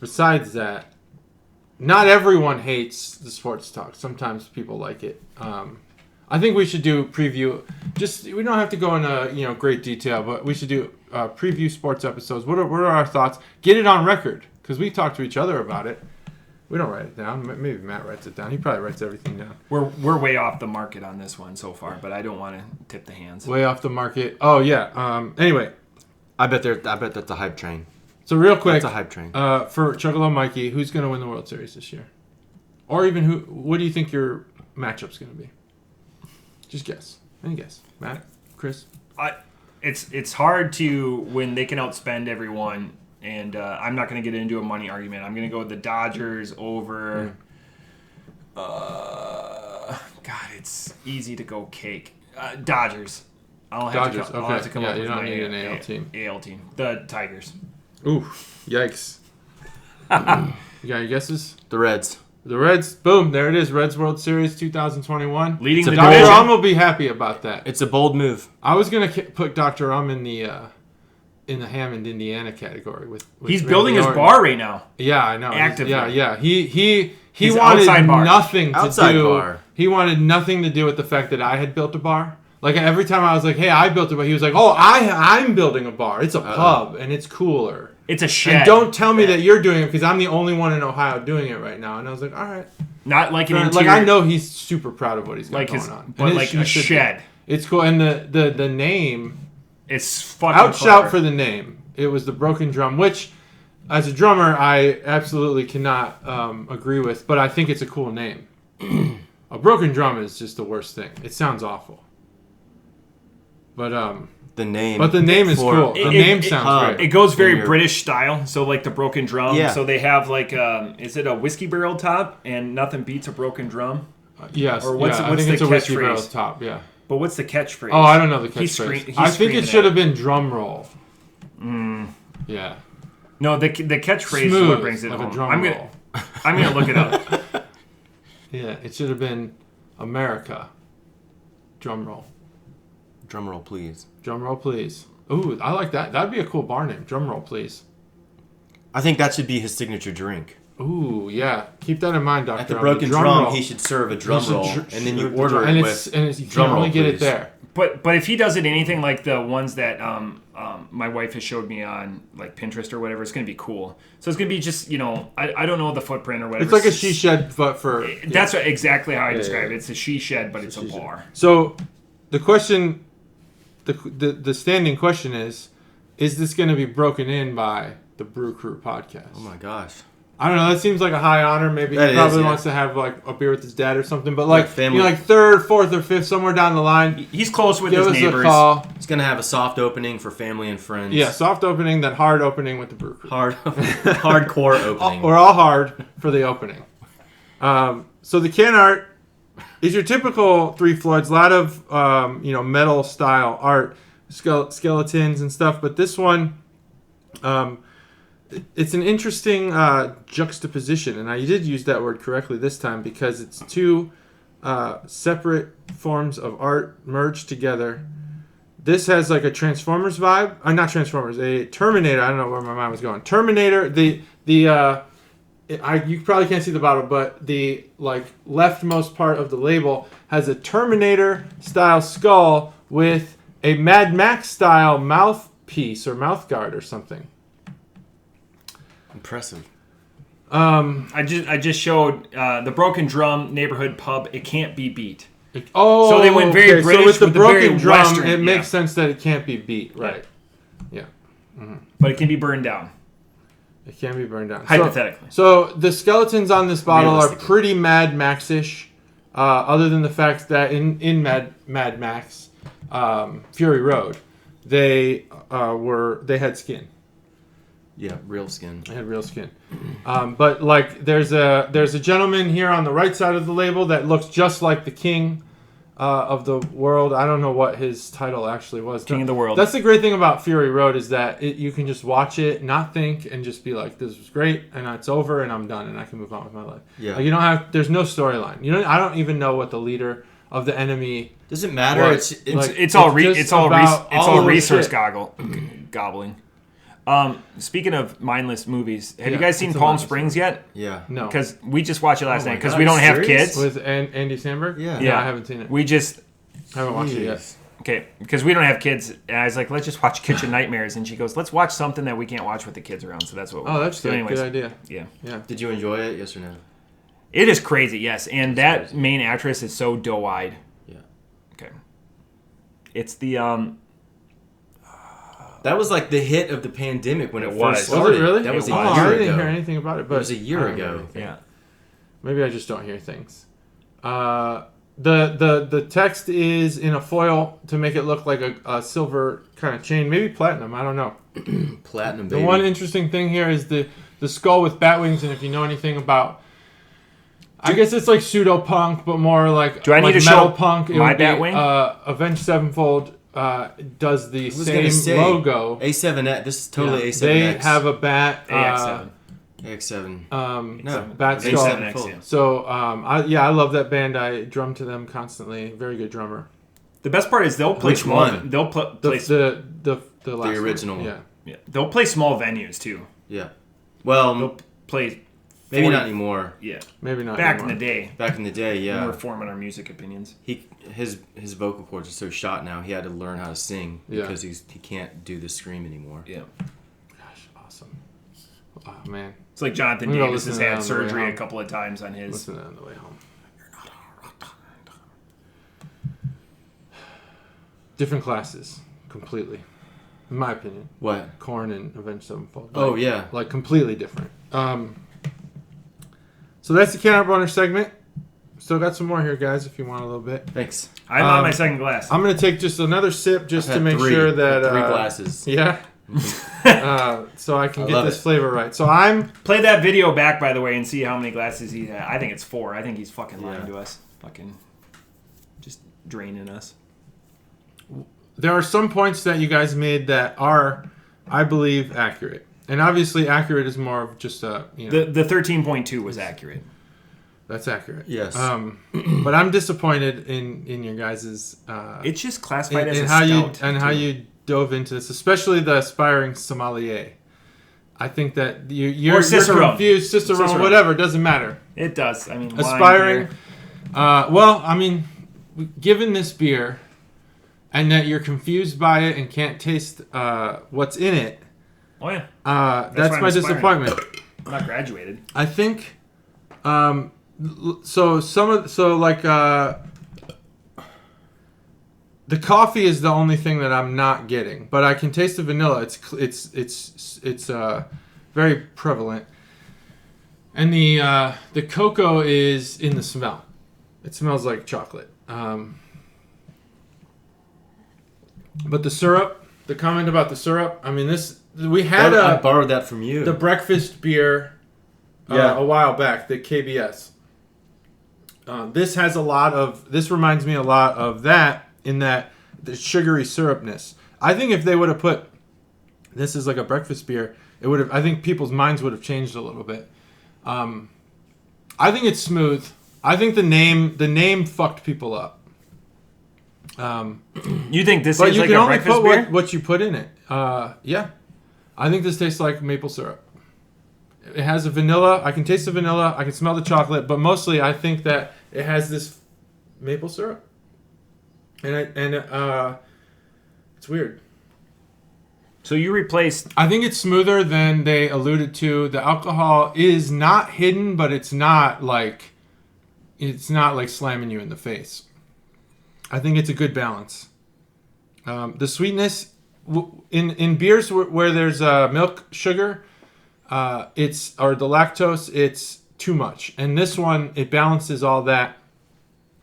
besides that, not everyone hates the sports talk. Sometimes people like it. I think we should do preview. We don't have to go into great detail, but we should do preview sports episodes. What are our thoughts? Get it on record because we talk to each other about it. We don't write it down. Maybe Matt writes it down. He probably writes everything down. We're way off the market on this one so far, but I don't want to tip the hands. Way off the market. Oh yeah. Anyway, I bet that's a hype train. so real quick, That's a hype train. for Juggalo Mikey, who's going to win the World Series this year? Or even what do you think your matchup's going to be? Just guess. Any guess. Matt? Chris? It's hard to when they can outspend everyone, and I'm not going to get into a money argument. I'm going to go with the Dodgers over. God, it's easy to go cake. Dodgers. I'll have Dodgers. to come, I'll have to come Yeah, up you with don't my need an AL team. AL team. The Tigers. Ooh, yikes. You got your guesses? The Reds. The Reds. Boom, there it is. Reds World Series 2021. Leading the Dr. division. will be happy about that. It's a bold move. I was going to put Dr. in the Hammond, Indiana category. With He's Randy building his Orton. bar right now. Yeah, I know. Actively. Yeah. He His wanted outside bar. nothing to Outside do. bar. He wanted nothing to do with the fact that I had built a bar. Like every time I was like, "Hey, I built a bar," he was like, "Oh, I'm building a bar. It's a pub and it's cooler." It's a shed. And don't tell me that you're doing it because I'm the only one in Ohio doing it right now. And I was like, "All right." Not like an Like interior. I know he's super proud of what he's got like going his, on. but And like he a should be. shed. It's cool, and the name. It's fucking Outshout clever. for the name. It was the Broken Drum, which, as a drummer, I absolutely cannot agree with, but I think it's a cool name. A broken drum is just the worst thing. It sounds awful. But The name. the name is for- cool. The name sounds It great. goes very Weird. British style, so like the broken drum. Yeah. So they have like, is it a whiskey barrel top? And nothing beats a broken drum. Yes. Or what's I the think it's a whiskey catchphrase? barrel top. Yeah. But what's the catchphrase? Oh, I don't know the He's catchphrase. he's I think it screaming should have at been drum roll. Yeah. No, the catchphrase is Smooth, what brings it like home. a drum I'm roll. gonna look it up. Yeah, it should have been America. Drum roll. Drum roll, please. Drum roll, please. Ooh, I like that. That'd be a cool bar name. Drum roll, please. I think that should be his signature drink. Ooh, yeah. Keep that in mind, Doctor. At the Broken Drum, roll. he should serve a drum He should roll, dr- and then you serve the order drum- it and with you can drum roll, only get it please. there. But if he does it anything like the ones that my wife has showed me on like Pinterest or whatever, it's gonna be cool. So it's gonna be just I don't know the footprint or whatever. It's like a she shed, but for That's exactly how I describe yeah. it. It's a she shed, but it's a she shed. bar. So, the question, the standing question is this going to be broken in by the Brew Crew podcast? Oh my gosh. I don't know. That seems like a high honor. Maybe That he is, probably yeah. wants to have like a beer with his dad or something. But like family. like third, fourth, or fifth, somewhere down the line, He's close with give his us neighbors. a call. He's gonna have a soft opening for family and friends. Yeah, soft opening, then hard opening with the brew crew. Hardcore opening. We're all hard for the opening. So the can art is your typical Three Floyds. A lot of metal style art, skeletons and stuff. But this one, it's an interesting juxtaposition, and I did use that word correctly this time because it's two separate forms of art merged together. This has like a Transformers vibe. Not Transformers, a Terminator. I don't know where my mind was going. Terminator. You probably can't see the bottle, but the leftmost part of the label has a Terminator style skull with a Mad Max style mouthpiece or mouth guard or something. Impressive. I just showed the Broken Drum neighborhood pub. It can't be beat. So they went very British So with the broken very drum, Western, it makes sense that it can't be beat, right? Yeah. But it can be burned down. It can be burned down. Hypothetically. So the skeletons on this bottle are Realistically. pretty Mad Max-ish, other than the fact that in Mad Max, Fury Road, they had skin. Yeah, real skin. They had real skin. But there's a gentleman here on the right side of the label that looks just like the king of the world. I don't know what his title actually was. King of the world. That's the great thing about Fury Road is that you can just watch it, not think, and just be like, "This was great," and it's over, and I'm done, and I can move on with my life. Yeah. You don't have. There's no storyline. I don't even know what the leader of the enemy. Doesn't matter. Well, It's all resource gobbling. Speaking of mindless movies, have you guys seen Palm Springs yet? Yeah. No. Because we just watched it last night because God, we don't have serious? kids. With Andy Samberg? Yeah. No, I haven't seen it. We just I haven't watched it yet. okay because we don't have kids, and I was like, let's just watch Kitchen Nightmares, and she goes, let's watch something that we can't watch with the kids around. So that's what. Oh, that's so good. anyways, Good idea. Yeah. Did you enjoy it? Yes or no? It is crazy, yes, and that main actress is so doe-eyed. Yeah. Okay. It's the That was like the hit of the pandemic when it was. first started. Was it really? That was a was. year I ago. didn't hear anything about it, but It was a year I don't know ago. anything. yeah. Maybe I just don't hear things. The text is in a foil to make it look like a silver kind of chain, maybe platinum. I don't know. Platinum, The baby. one interesting thing here is the skull with bat wings, and if you know anything about, I guess it's like pseudo punk, but more like Do I need like to metal show punk. It my would be, bat wing? Avenged Sevenfold does the was gonna same say, logo. A7X. This is totally A7X. They have a bat. AX7. AX7. No. Bat skull. A7X, yeah. So I love that band. I drum to them constantly. Very good drummer. The best part is they'll play Which small. one? They'll play. The last original. one. Yeah. Yeah, they'll play small venues too. Yeah. Well, They'll play. maybe 40 not anymore. Yeah, Maybe not. back anymore. in the day, Back in the day, when yeah. we're forming our music opinions. His vocal cords are so shot now. He had to learn how to sing Yeah. because he can't do the scream anymore. Yeah, Gosh, awesome. Oh man. it's like Jonathan I'm gonna Davis has listen to that had on the way surgery a home. couple of times on his. Listen to that on the way home. Different classes, completely. In my opinion. What? Korn and Avenged Sevenfold. Oh, yeah. Like completely different. So that's the Can Art Boner segment. Still got some more here, guys, if you want a little bit. Thanks. I'm on my second glass. I'm going to take just another sip just I've to had make three. sure that... Three glasses. Yeah? So I can I get love this it. flavor right. So I'm... Play that video back, by the way, and see how many glasses he had. I think it's 4. I think he's fucking lying Yeah. to us. Fucking just draining us. There are some points that you guys made that are, I believe, accurate. And obviously accurate is more of just a... The 13.2 was accurate. That's accurate. Yes. But I'm disappointed in your guys'... It's just classified as in a how stout. how you dove into this, especially the aspiring sommelier. I think that you're Cicerone. confused, Cicerone, whatever, doesn't matter. It does. I mean, wine, Aspiring. beer. Well, I mean, given this beer, and that you're confused by it and can't taste what's in it, Oh yeah. that's why my I'm aspiring. disappointment. I'm not graduated. I think, the coffee is the only thing that I'm not getting, but I can taste the vanilla. It's very prevalent, and the cocoa is in the smell. It smells like chocolate. But the syrup, the comment about the syrup, I mean, we had I borrowed that from you. The breakfast beer a while back, the KBS. This reminds me a lot of that, in that the sugary syrupness. I think if they would have put this as like a breakfast beer, I think people's minds would have changed a little bit. I think it's smooth. I think the name fucked people up. You think this but is you like can a only breakfast put beer? what you put in it. Yeah. I think this tastes like maple syrup. It has a vanilla. I can taste the vanilla. I can smell the chocolate. But mostly, I think that it has this maple syrup. And it's weird. So you replaced... I think it's smoother than they alluded to. The alcohol is not hidden, but it's not like slamming you in the face. I think it's a good balance. The sweetness in beers where there's milk sugar, or the lactose, it's too much. And this one, it balances all that,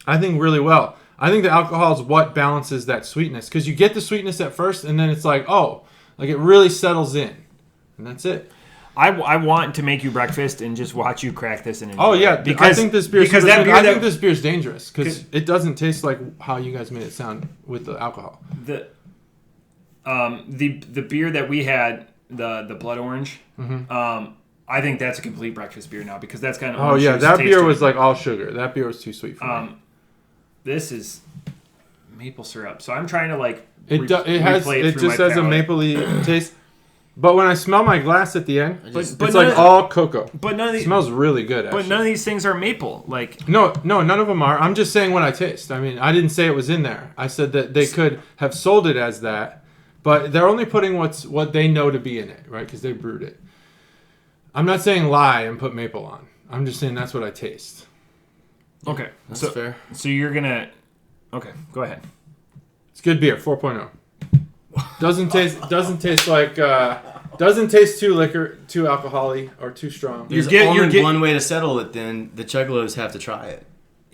I think, really well. I think the alcohol is what balances that sweetness, because you get the sweetness at first, and then it's like, like it really settles in, and that's it. I want to make you breakfast and just watch you crack this and enjoy. Oh yeah, because I think this beer. I think this beer's dangerous because it doesn't taste like how you guys made it sound with the alcohol. The beer that we had, the blood orange. Mm-hmm. I think that's a complete breakfast beer now, because that's kind of... Oh yeah, that beer was like all sugar. That beer was too sweet for me. This is maple syrup, so I'm trying to like... It just has a mapley taste. But when I smell my glass at the end, it's like all cocoa. But none of these, it smells really good, actually. But none of these things are maple. Like No, none of them are. I'm just saying what I taste. I mean, I didn't say it was in there. I said that they could have sold it as that, but they're only putting what they know to be in it, right? Because they brewed it. I'm not saying lie and put maple on. I'm just saying that's what I taste. Okay. That's fair. So you're going to... Okay, go ahead. It's good beer, 4.0. Doesn't taste like doesn't taste too alcohol-y or too strong. There's only one way to settle it. Then the Chuggalos have to try it.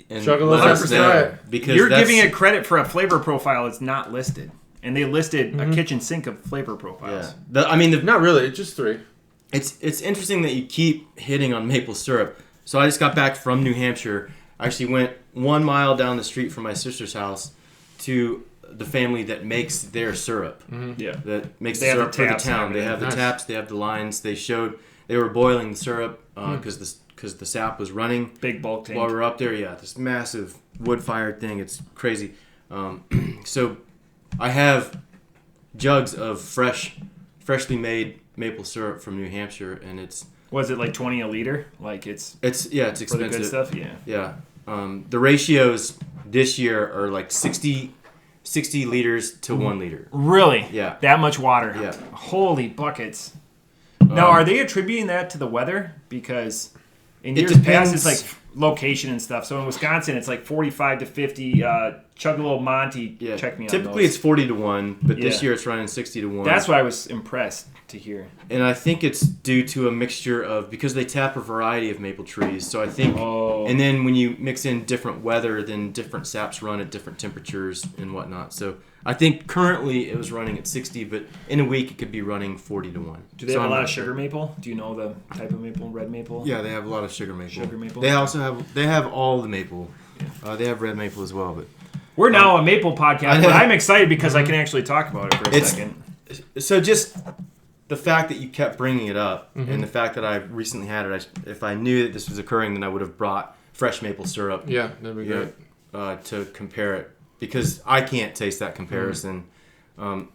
Chuggalos have to try it because you're giving it credit for a flavor profile that's not listed, and they listed a kitchen sink of flavor profiles. Yeah, not really. It's just 3. It's interesting that you keep hitting on maple syrup. So I just got back from New Hampshire. I actually went 1 mile down the street from my sister's house to the family that makes their syrup. Mm-hmm. Yeah. That makes the syrup for the town. They have the taps, they have the lines. They were boiling the syrup because the sap was running. Big bulk tank. While we were up there, this massive wood-fired thing. It's crazy. So I have jugs of freshly made maple syrup from New Hampshire, and it's... Was it like 20 a liter? Like it's expensive. For the good stuff? Yeah. Yeah. The ratios this year are like 60 liters to 1 liter. Really? Yeah. That much water? Yeah. Holy buckets. Now, are they attributing that to the weather? Because in years past, it's like location and stuff. So in Wisconsin, it's like 45 to 50. Chuggalo Monty, check me on Typically, those. it's 40 to 1, but this year it's running 60 to 1. That's why I was impressed to hear. And I think it's due to a mixture of... Because they tap a variety of maple trees, so I think... And then when you mix in different weather, then different saps run at different temperatures and whatnot. So I think currently it was running at 60, but in a week it could be running 40 to 1. Do they have a lot of sugar maple? Do you know the type of maple? Red maple? Yeah, they have a lot of sugar maple. Sugar maple? They also have... They have all the maple. Yeah. They have red maple as well, but... We're now a maple podcast, but I'm excited because I can actually talk about it for a second. So just the fact that you kept bringing it up, and the fact that I recently had it, if I knew that this was occurring, then I would have brought fresh maple syrup. Yeah, that'd be great. To compare it, because I can't taste that comparison. And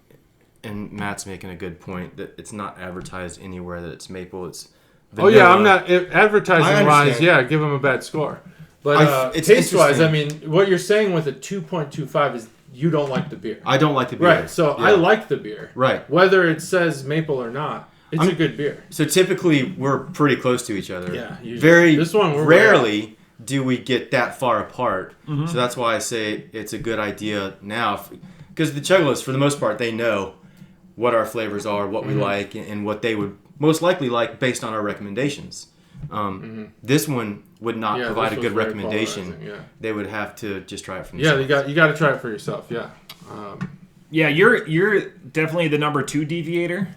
Matt's making a good point that it's not advertised anywhere that it's maple. It's vanilla. Oh yeah, I'm not advertising wise. Yeah, give them a bad score. But taste-wise, I mean, what you're saying with a 2.25 is you don't like the beer. I don't like the beer. Right, so I like the beer. Right. Whether it says maple or not, it's a good beer. So typically, we're pretty close to each other. Yeah, usually. Rarely do we get that far apart. So that's why I say it's a good idea now. Because the Chuggalos, for the most part, they know what our flavors are, what we like, and what they would most likely like based on our recommendations. This one would not provide a good recommendation. They would have to just try it from the you got to try it for yourself. Yeah. Yeah, you're definitely the number 2 deviator.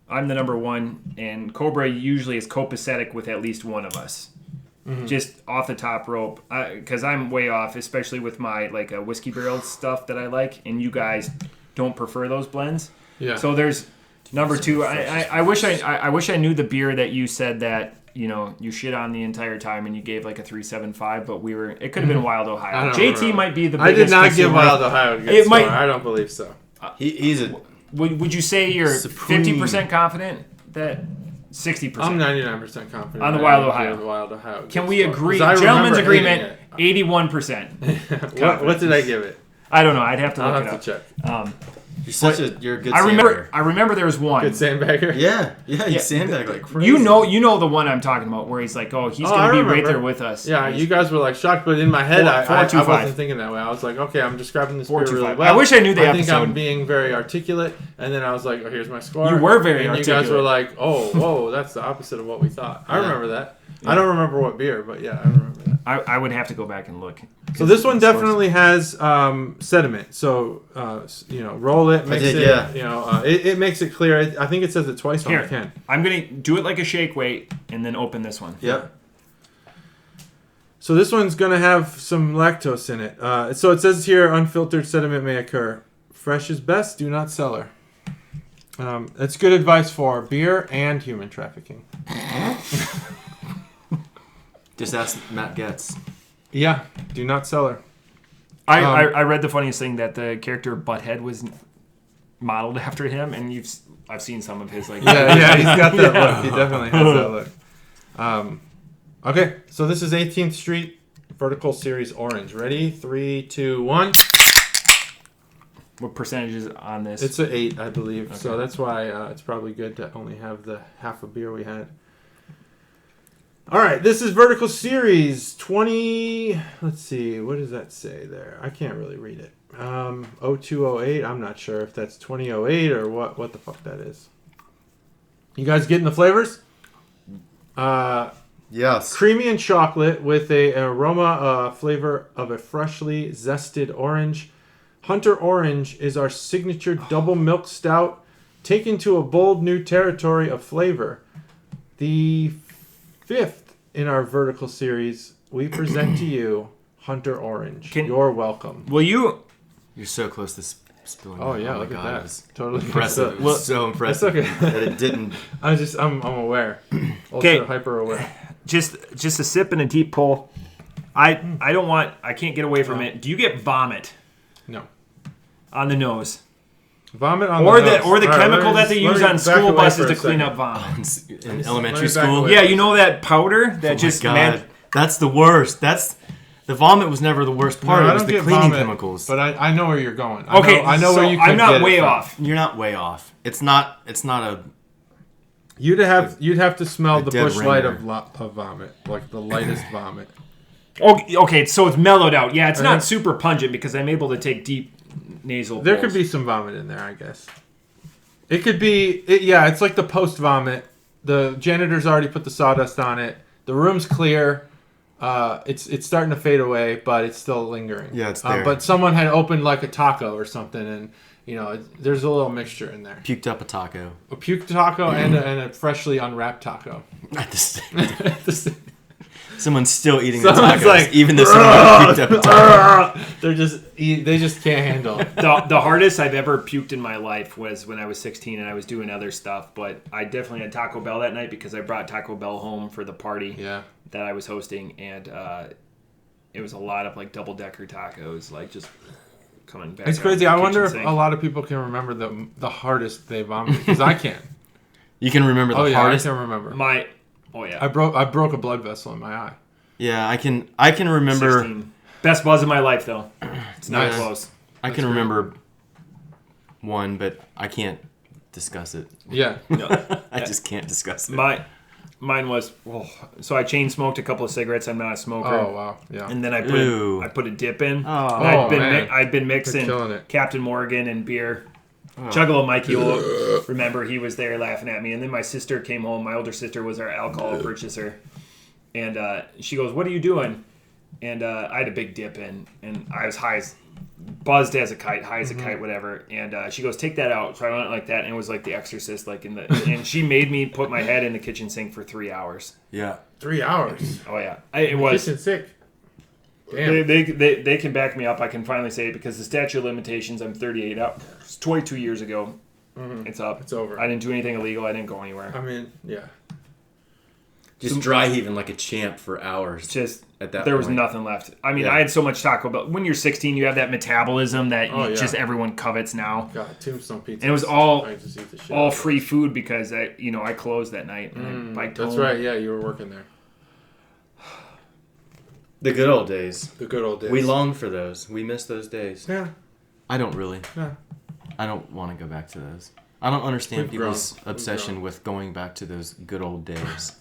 I'm the number 1, and Cobra usually is copacetic with at least one of us. Mm-hmm. Just off the top rope, because I'm way off, especially with my like whiskey barrel stuff that I like, and you guys don't prefer those blends. Yeah. So there's number 2. I wish I knew the beer that you said that you shit on the entire time, and you gave like a 3.75, but it could have been Wild Ohio. JT might be the biggest. I did not give Wild Ohio a good score. I don't believe so. He's a. Would you say you're 50% confident that 60%? I'm 99% confident on the Wild Ohio. The Wild Ohio. Can we agree? Gentlemen's agreement. 81%. What did I give it? I don't know. I'd have to look it up. I'll have to check. You're a good sandbagger. I remember there was one. Good sandbagger? Yeah, you sandbag like crazy. You know the one I'm talking about where he's like, he's going to be right there with us. Yeah, you guys were like shocked, but in my head, I wasn't thinking that way. I was like, okay, I'm describing this beer really well. I wish I knew the episode. I think I'm being very articulate, and then I was like, here's my score. You were very articulate. And you guys were like, whoa, that's the opposite of what we thought. I remember that. Yeah. I don't remember what beer, but yeah, I remember that. I would have to go back and look. So this one definitely has sediment. So roll it, mix it. Yeah. It makes it clear. I think it says it twice on the can. I'm gonna do it like a shake weight and then open this one. Yep. So this one's gonna have some lactose in it. So it says here, unfiltered sediment may occur. Fresh is best. Do not cellar. That's good advice for beer and human trafficking. Just ask Matt Getz. Yeah, do not cellar. I read the funniest thing that the character Butthead was modeled after him, and I've seen some of his like. Yeah, he's got that look. He definitely has that look. Okay, so this is 18th Street Vertical Series Orange. Ready? 3, 2, 1. What percentage is on this? It's an 8, I believe. Okay. So that's why it's probably good to only have the half a beer we had. All right, this is Vertical Series 20. Let's see, what does that say there? I can't really read it. 0208. I'm not sure if that's 2008 or what the fuck that is. You guys getting the flavors? Yes. Creamy and chocolate with an aroma flavor of a freshly zested orange. Hunter Orange is our signature double milk stout, taken to a bold new territory of flavor. The 5th in our Vertical Series, we present to you Hunter Orange. You're welcome. Will you? You're so close to spilling. Oh yeah, look at that. It was totally impressive. So impressive that it didn't. I'm aware. Ultra hyper aware. Just a sip and a deep pull. I can't get away from it. Do you get vomit? No. On the nose. Vomit on the nose. Or the chemical that they use on school buses to clean up vomit. In elementary school? Yeah, you know that powder that just... God. That's the worst. The vomit was never the worst part. It was the cleaning chemicals. But I know where you're going. I know where you could I'm not way off. You're not way off. It's not a... You'd have to smell the bush light of vomit, like the lightest vomit. Okay, so it's mellowed out. Yeah, it's not super pungent because I'm able to take deep nasal There could be some vomit in there, I guess. It could be... it's like the post-vomit. The janitor's already put the sawdust on it. The room's clear. It's starting to fade away, but it's still lingering. Yeah, it's there. But someone had opened like a taco or something, and there's a little mixture in there. Puked up a taco. A puked taco and a freshly unwrapped taco. At the same. Someone's still eating the tacos, like, even though someone puked up a taco. They just can't handle it. The hardest I've ever puked in my life was when I was 16 and I was doing other stuff, but I definitely had Taco Bell that night because I brought Taco Bell home for the party that I was hosting, and it was a lot of like double-decker tacos, like just coming back. It's crazy. I wonder if a lot of people can remember the hardest they vomited, because I can. You can remember the hardest? I can remember. I broke a blood vessel in my eye. Yeah, I can remember. 16. Best buzz of my life, though. It's not close. I can remember one, but I can't discuss it. Yeah. No, I just can't discuss it. Mine was so I chain smoked a couple of cigarettes. I'm not a smoker. Oh wow, yeah. And then I put a dip in. Oh, I'd been mixing Captain Morgan and beer. Juggalo Mikey will remember, he was there laughing at me. And then my sister came home. My older sister was our alcohol purchaser. And she goes, "What are you doing?" and I had a big dip in, and I was buzzed as a kite, high as a kite, whatever. And she goes, take that out. So I went like that, and it was like The Exorcist, like and she made me put my head in the kitchen sink for 3 hours. Yeah. 3 hours. Oh yeah, it was. Kitchen sink. Damn. They can back me up. I can finally say it because the statute of limitations. I'm 38 up. It's 22 years ago. It's up. It's over. I didn't do anything illegal. I didn't go anywhere. I mean, yeah. Just dry heaving like a champ for hours. Just at that there was point. nothing left. I mean, I had so much Taco Bell. When you're 16, you have that metabolism that just everyone covets now. God, Tombstone pizza. And it was all I just eat the shit all out of free food because I closed that night and I biked home. That's right. Yeah, you were working there. The good old days. The good old days. We long for those. We miss those days. Yeah. I don't really. Yeah. I don't want to go back to those. I don't understand We've people's grown. obsession with going back to those good old days.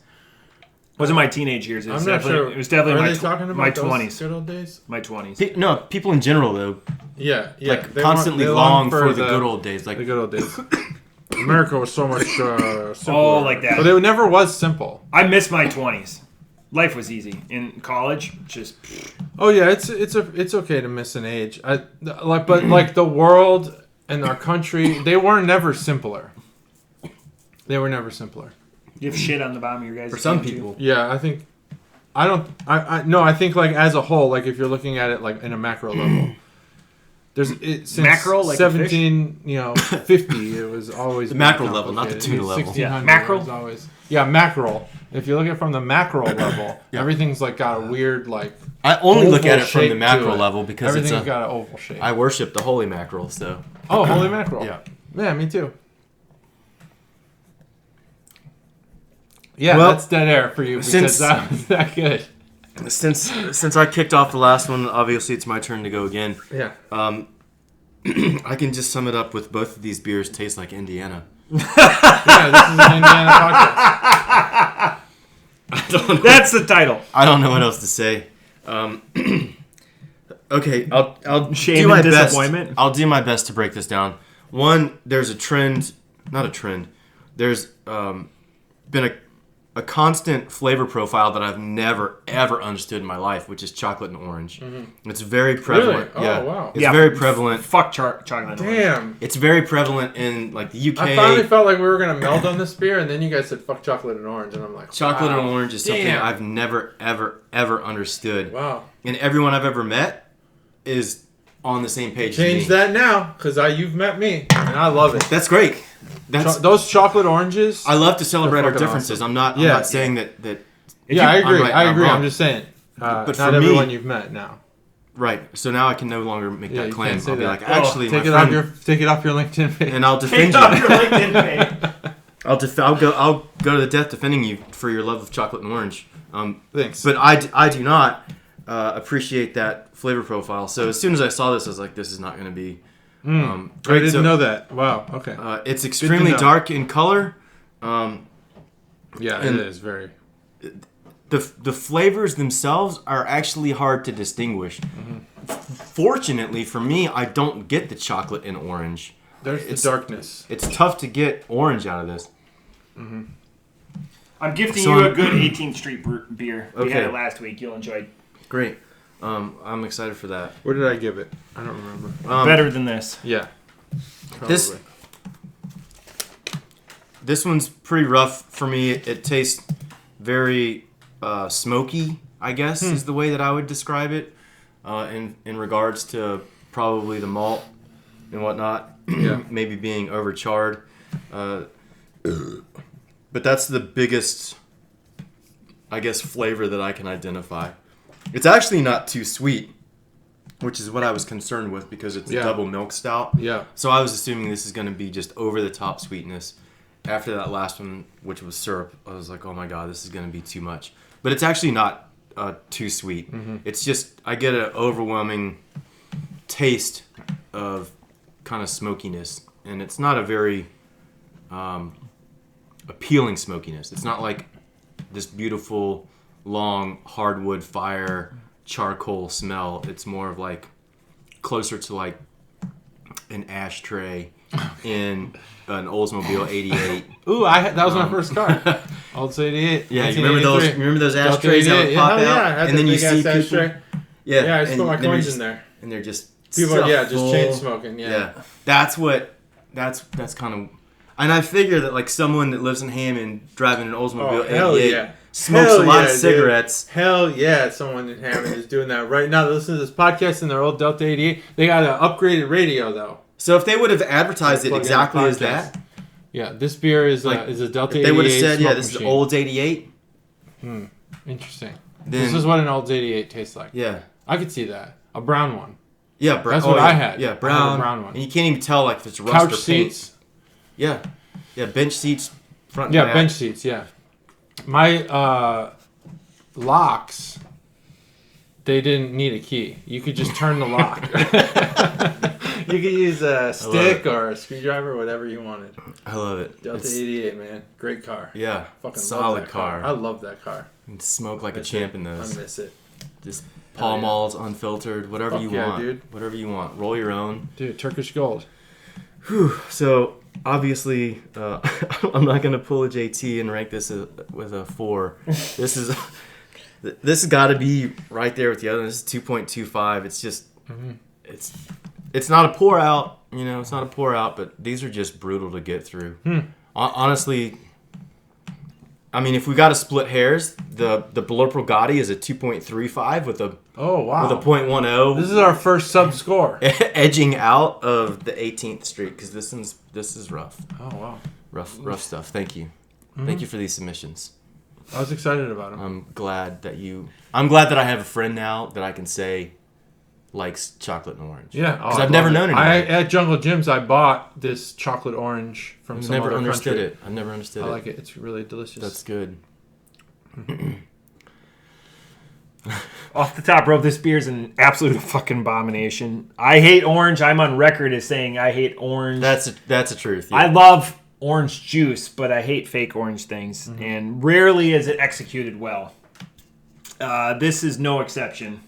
Wasn't my teenage years. It was I'm not definitely, sure. It was definitely Are my they talking about my those 20s. good old days? My 20s. No, people in general though, Yeah. like They constantly they long for the good old days. Like the good old days. America was so much simpler. Oh, like that. But it never was simple. I miss my 20s. Life was easy. In college, just Oh yeah, it's okay to miss an age. But the world and our country, they were never simpler. They were never simpler. you have shit on the bottom of your guys. for some people. Yeah, I think I think like as a whole, like if you're looking at it like in a macro level, since Macro, like a fish? 50, it was always The been macro level, not the complicated. tuna level. 1600, Yeah, mackerel? it was always mackerel. If you look at it from the macro level, Yeah. everything's like got a weird like I only look at oval it from the shape to macro it. level because everything's it's a. got an oval shape. I worship the holy mackerel, so Oh, holy mackerel. yeah. Yeah, me too. Yeah, Well, that's dead air for you because since- that was that good. Since I kicked off the last one, obviously it's my turn to go again. Yeah. I can just sum it up with both of these beers taste like Indiana. Yeah, this is an Indiana podcast. I don't know. That's the title. I don't know what else to say. Okay, I'll Shame do my and best. disappointment. I'll do my best to break this down. One, there's a trend, not a trend. There's been a constant flavor profile that I've never ever understood in my life, which is chocolate and orange. It's very prevalent. Really? Oh, wow. It's very prevalent. Fuck chocolate. Damn. It's very prevalent in like the UK. I finally felt like we were gonna meld on this beer, and then you guys said "fuck chocolate and orange," and I'm like, Chocolate wow. and orange is something Damn. I've never ever understood. Wow. And everyone I've ever met is on the same page as me. Change that now, because you've met me, and I love it. That's great. Those chocolate oranges. I love to celebrate our fucking differences. awesome. I'm not saying that. Yeah, I agree. I'm right, I I'm agree. wrong. I'm just saying. But not for me- everyone you've met now. Right. So now I can no longer make Yeah, that you claim. can't say I'll be that. like, actually, take my it off friend, take it off your LinkedIn page. and I'll defend you. Your LinkedIn page. I'll go to the death defending you for your love of chocolate and orange. Thanks. But I do not appreciate that flavor profile. So as soon as I saw this, I was like, this is not going to be. I great. didn't So, know that. Wow. Okay. It's extremely know. dark in color. Yeah, and- it is very. The flavors themselves are actually hard to distinguish. Fortunately for me, I don't get the chocolate and orange. There's It's- the darkness. It's tough to get orange out of this. I'm gifting So you I'm- a good 18th Street beer. We had Okay. it last week. You'll enjoy it. Great. I'm excited for that. What did I give it? I don't remember. Better than this. Yeah. This- Probably. This one's pretty rough for me. It tastes very smoky, I guess, is the way that I would describe it. In regards to probably the malt and whatnot. Yeah. Maybe being overcharred. But that's the biggest, I guess, flavor that I can identify. It's actually not too sweet, which is what I was concerned with because it's a double milk stout. Yeah. So I was assuming this is going to be just over the top sweetness. After that last one, which was syrup, I was like, oh my god, this is going to be too much. But it's actually not too sweet. It's just, I get an overwhelming taste of kind of smokiness. And it's not a very appealing smokiness. It's not like this beautiful, long, hardwood fire, charcoal smell. It's more of like, closer to like an ashtray in an Oldsmobile 88. Ooh, that was my first car. Olds 88. Yeah, you remember those ashtrays that would pop out? Yeah, and then you see people... Yeah, I just and put my then coins you're in there. And they're just People are, just full. chain smoking. Yeah. That's kind of. And I figure that like someone that lives in Hammond driving an Oldsmobile hell 88 yeah. smokes Hell a lot yeah, of cigarettes. Dude. Hell yeah, someone in Hammond is doing that right now. They listen to this podcast in their old Delta 88. They got an upgraded radio though. So if they would have advertised it Plug in exactly the as podcast. that, Yeah, this beer is like, a Delta 88. if they would have said, smoke this machine. is Olds 88. Interesting. Then, This is what an Olds 88 tastes like. Yeah. I could see that. A brown one. Yeah, That's what I had. Yeah, I had a brown. brown one. And you can't even tell like if it's rust Couch or paint. seats. Yeah. Yeah, bench seats front and Yeah, back. bench seats, yeah. My locks, they didn't need a key. You could just turn the lock. You could use a stick or a screwdriver, whatever you wanted. I love it. Delta 88, man. Great car. Yeah. Fucking Solid love that car. I love that car. And smoke like a Miss champ it. in those. I miss it. Just Hell Pall yeah. Malls, unfiltered, whatever Fuck you yeah, want. dude. Whatever you want. Roll your own. Dude, Turkish Gold. Whew. So, obviously, I'm not going to pull a JT and rank this with a 4. This has got to be right there with the other one. This is 2.25. It's just, it's not a pour out. It's not a pour out, but these are just brutal to get through. Honestly, I mean, if we got to split hairs, the Blurplegotti is a 2.35 with a Oh, wow. with a .10. This is our first sub score. Edging out of the 18th Street because this is rough. Oh, wow. Rough stuff. Thank you. Thank you for these submissions. I was excited about them. I'm glad that I have a friend now that I can say likes chocolate and orange. Yeah. Because I've never known anybody. At Jungle Gyms, I bought this chocolate orange from some never other understood country. it. I've never understood it. I like it. It's really delicious. That's good. Off the top rope, this beer is an absolute fucking abomination. I hate orange. I'm on record as saying I hate orange. That's a truth. Yeah. I love orange juice, but I hate fake orange things, and rarely is it executed well. This is no exception.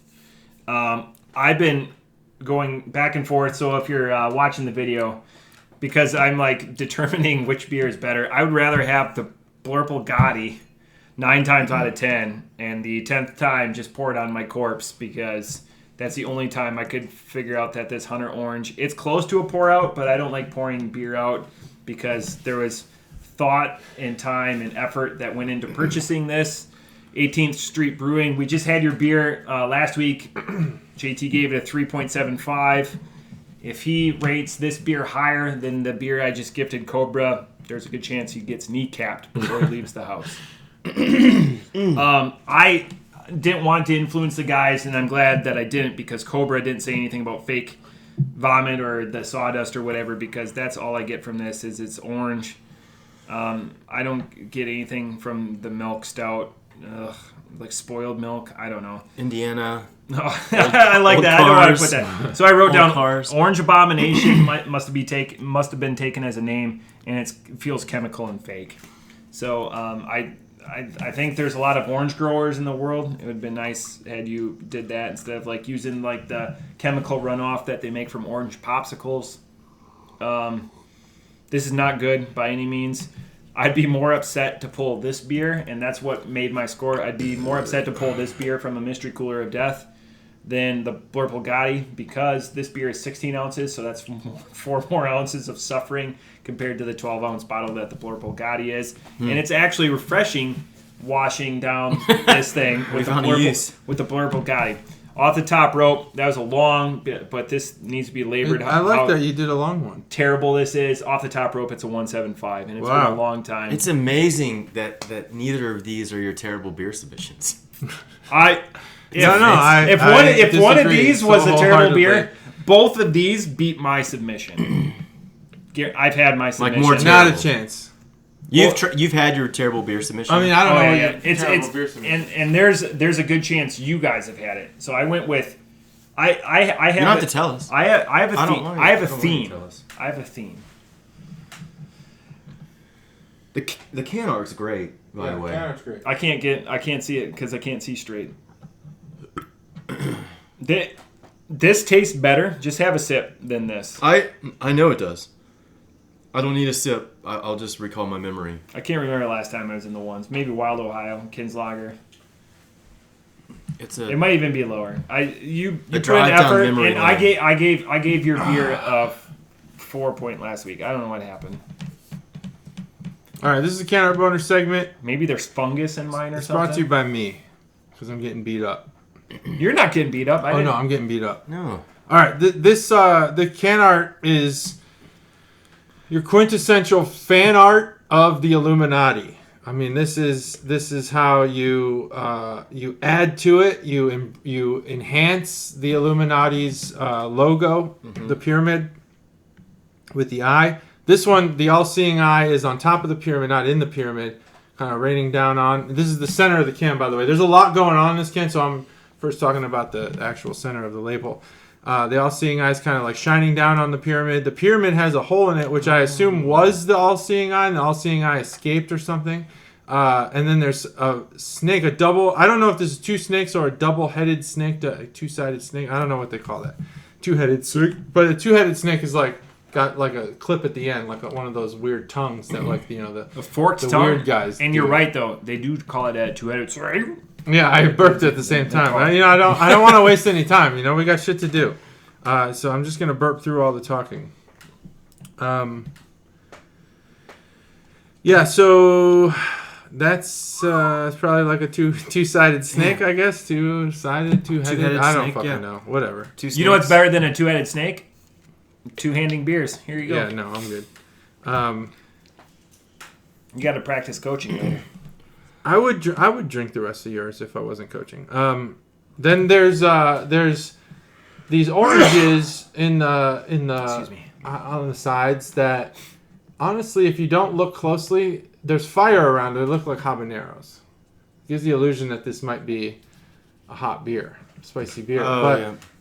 I've been going back and forth, so if you're watching the video, because I'm like determining which beer is better, I would rather have the Blurplegotti 9 times out of 10, and the 10th time just pour it on my corpse, because that's the only time I could figure out that this Hunter Orange, it's close to a pour out, but I don't like pouring beer out because there was thought and time and effort that went into purchasing this. 18th Street Brewing, we just had your beer last week. JT gave it a 3.75. If he rates this beer higher than the beer I just gifted Cobra, there's a good chance he gets kneecapped before he leaves the house. I didn't want to influence the guys, and I'm glad that I didn't, because Cobra didn't say anything about fake vomit or the sawdust or whatever, because that's all I get from this is it's orange. I don't get anything from the milk stout. Like spoiled milk. I don't know. Indiana. No, I like that. Cars. I don't want to put that. So I wrote down Cars. Orange Abomination must have been taken as a name, and it feels chemical and fake. So I think there's a lot of orange growers in the world. It would have been nice had you did that instead of like using like the chemical runoff that they make from orange popsicles. This is not good by any means. I'd be more upset to pull this beer, and that's what made my score. I'd be more upset to pull this beer from a Mystery Cooler of Death than the Blurplegotti, because this beer is 16 ounces, so that's 4 more ounces of suffering compared to the 12-ounce bottle that the Blurplegotti is. And it's actually refreshing washing down this thing with the Blurplegotti. Off the top rope, that was a long bit, but this needs to be labored. I like that you did a long one. Terrible this is. Off the top rope, it's a 175, and it's been a long time. It's amazing that neither of these are your terrible beer submissions. If one of these was a terrible beer, both of these beat my submission. I've had my submission. Like more Not a chance. You've had your terrible beer submission. I mean, I don't know. Yeah. It's beer submission. And there's a good chance you guys have had it. So I went with I have. You don't have to tell us. I have a theme. I have a theme. I have a theme. The can art's great, by the way. Can art's great. I can't see it because I can't see straight. This tastes better. Just have a sip than this. I know it does. I don't need a sip. I'll just recall my memory. I can't remember last time I was in the ones. Maybe Wild Ohio, Kinslager. It might even be lower. You put in drive down effort, memory and lane. I gave your beer a 4 point last week. I don't know what happened. All right, this is the can art boner segment. Maybe there's fungus in mine or It's something. brought to you by me because I'm getting beat up. You're not getting beat up. Oh no, I'm getting beat up. No. All right, the can art is your quintessential fan art of the Illuminati. I mean, this is how you add to it. You enhance the Illuminati's logo, the pyramid with the eye. This one, the all-seeing eye, is on top of the pyramid, not in the pyramid, kind of raining down on. This is the center of the can, by the way. There's a lot going on in this can, so I'm first talking about the actual center of the label. The all-seeing eye is kind of like shining down on the pyramid. The pyramid has a hole in it, which I assume was the all-seeing eye, and the all-seeing eye escaped or something. And then there's a snake, a double. I don't know if this is two snakes or a double-headed snake, a two-sided snake. I don't know what they call that. Two-headed snake. But a two-headed snake is got like a clip at the end, like one of those weird tongues that a forked tongue. Weird guys. And you're right though, they do call it a two-headed snake. Yeah, I burped at the same time. I don't want to waste any time. We got shit to do. So I'm just gonna burp through all the talking. Yeah. So that's probably like a two-sided snake, I guess. Two-sided, two-headed. I don't fucking know. Whatever. You know what's better than a two-headed snake? Two-handing beers. Here you go. Yeah. No, I'm good. You got to practice coaching later. I would drink the rest of yours if I wasn't coaching. Then there's these oranges in the Excuse me. on the sides that honestly, if you don't look closely, there's fire around it. They look like habaneros. Gives the illusion that this might be a hot beer, spicy beer.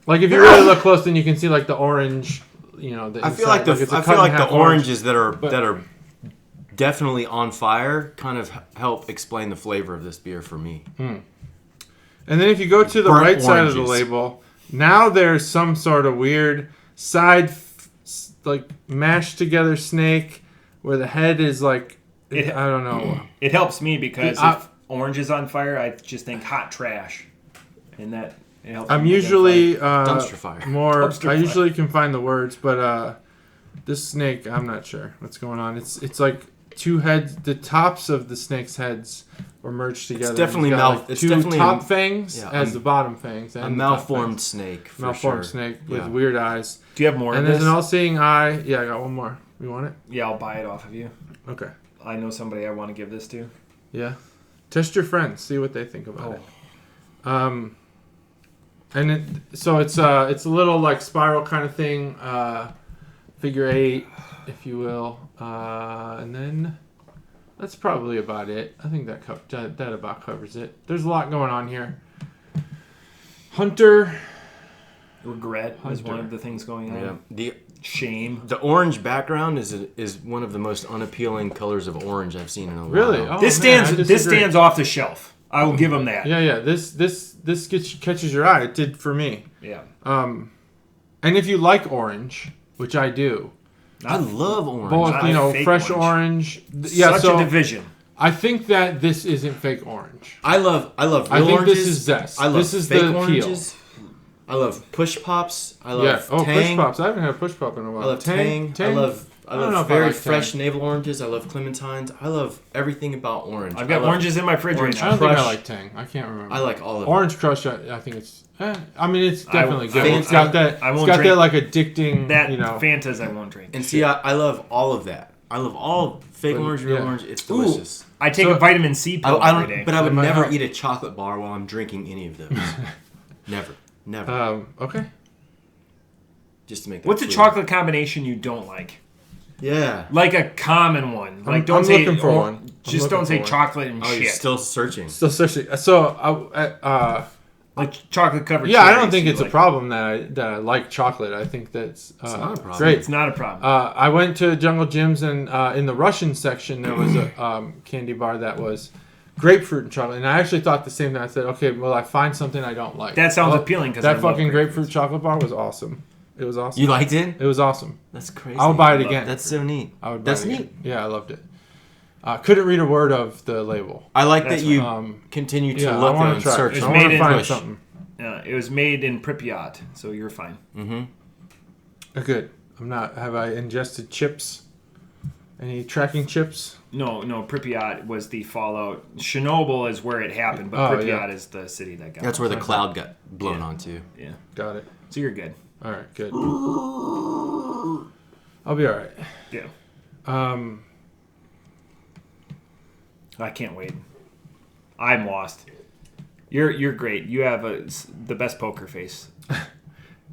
Like if you really look close, then you can see like the orange. I feel like the oranges that are definitely on fire kind of help explain the flavor of this beer for me. And then if you go to the Burnt right side of the oranges. label, now there's some sort of weird side, like mashed together snake, where the head is like I don't know. It helps me because if orange is on fire, I just think hot trash, and that it helps. I'm me usually Dumpster fire. I usually can find the words, but this snake, I'm not sure what's going on. It's like two heads. The tops of the snake's heads were merged together. It's definitely it's two top fangs as the bottom fangs. And a malformed snake. For malformed sure. snake with weird eyes. Do you have more? And of there's this? an all-seeing eye. Yeah, I got one more. You want it? Yeah, I'll buy it off of you. Okay. I know somebody I want to give this to. Yeah. Test your friends. See what they think about it. And so it's a little like spiral kind of thing, figure 8, if you will. And then that's probably about it. I think that about covers it. There's a lot going on here. Hunter. Regret is one of the things going on. Yeah. Shame. The orange background is one of the most unappealing colors of orange I've seen in a while. Really? Oh, This stands off the shelf. I will give them that. Yeah. This catches your eye. It did for me. Yeah. And if you like orange, which I do, I love orange. both fresh orange. Yeah, Such a division. I think that this isn't fake orange. I love real I think oranges. this is zest. I love this is fake the oranges. I love push pops. I love Tang. push pops. I haven't had a push pop in a while. I love Tang. I love don't know if I very like fresh Tang. navel oranges. I love clementines. I love everything about orange. I've got oranges in my fridge right Orange I now. don't think I Crush. like Tang. I can't remember. I like all of Orange Crush. I think it's. I mean, it's definitely good. Fanta- It's got that. I It's won't got drink that like addicting. That Fantas. Fantas I won't drink. And see, I love all of that. I love all fake orange, real orange. It's delicious. I take a vitamin C pill I every day. but I would It might never help. eat a chocolate bar while I'm drinking any of those. Never. Okay. Just to make that What's a clear. chocolate combination you don't like? Yeah. Like a common one. Like I'm don't say looking for one. Just I'm don't looking say for one. chocolate and Oh, you're shit. still searching. So especially so. Like chocolate covered. Yeah, I cherries don't think you it's a like. problem that I like chocolate. I think that's not a problem. great. It's not a problem. I went to Jungle Jim's and in the Russian section there was a candy bar that was grapefruit and chocolate, and I actually thought the same thing. I said, okay, well, I find something I don't like. That sounds appealing because that fucking grapefruit chocolate bar was awesome. It was awesome. You liked it? It was awesome. That's crazy. I'll buy it again. That's so neat. I would buy That's it again. neat. Yeah, I loved it. Couldn't read a word of the label. I like That's that you right. continue to Yeah, I look wanna and try it. search. It's I made want to in find Push. something. It was made in Pripyat, so you're fine. Mm-hmm. Good. I'm not. Have I ingested chips? Any tracking chips? No, Pripyat was the fallout. Chernobyl is where it happened, but Oh, Pripyat yeah. is the city that got That's it. where the Okay. cloud got blown onto. Yeah. Got it. So you're good. All right. Good. I'll be all right. Yeah. I can't wait. I'm lost. You're great. You have the best poker face.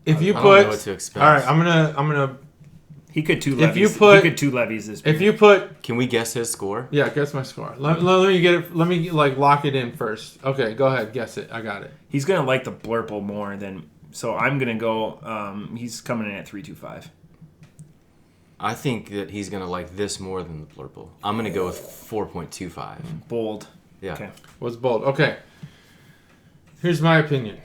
If you I put, don't know what to expect. all right, I'm gonna. He could two If levies. you put- he could two levies this. If beer. you put, Can we guess his score? yeah, guess my score. Let me get it. Let me like lock it in first. Okay, go ahead. Guess it. I got it. He's gonna like the Blurple more than. So I'm gonna go. He's coming in at 3.25. I think that he's gonna like this more than the Blurple. I'm gonna go with 4.25. Bold. Yeah. Okay. What's bold? Okay. Here's my opinion.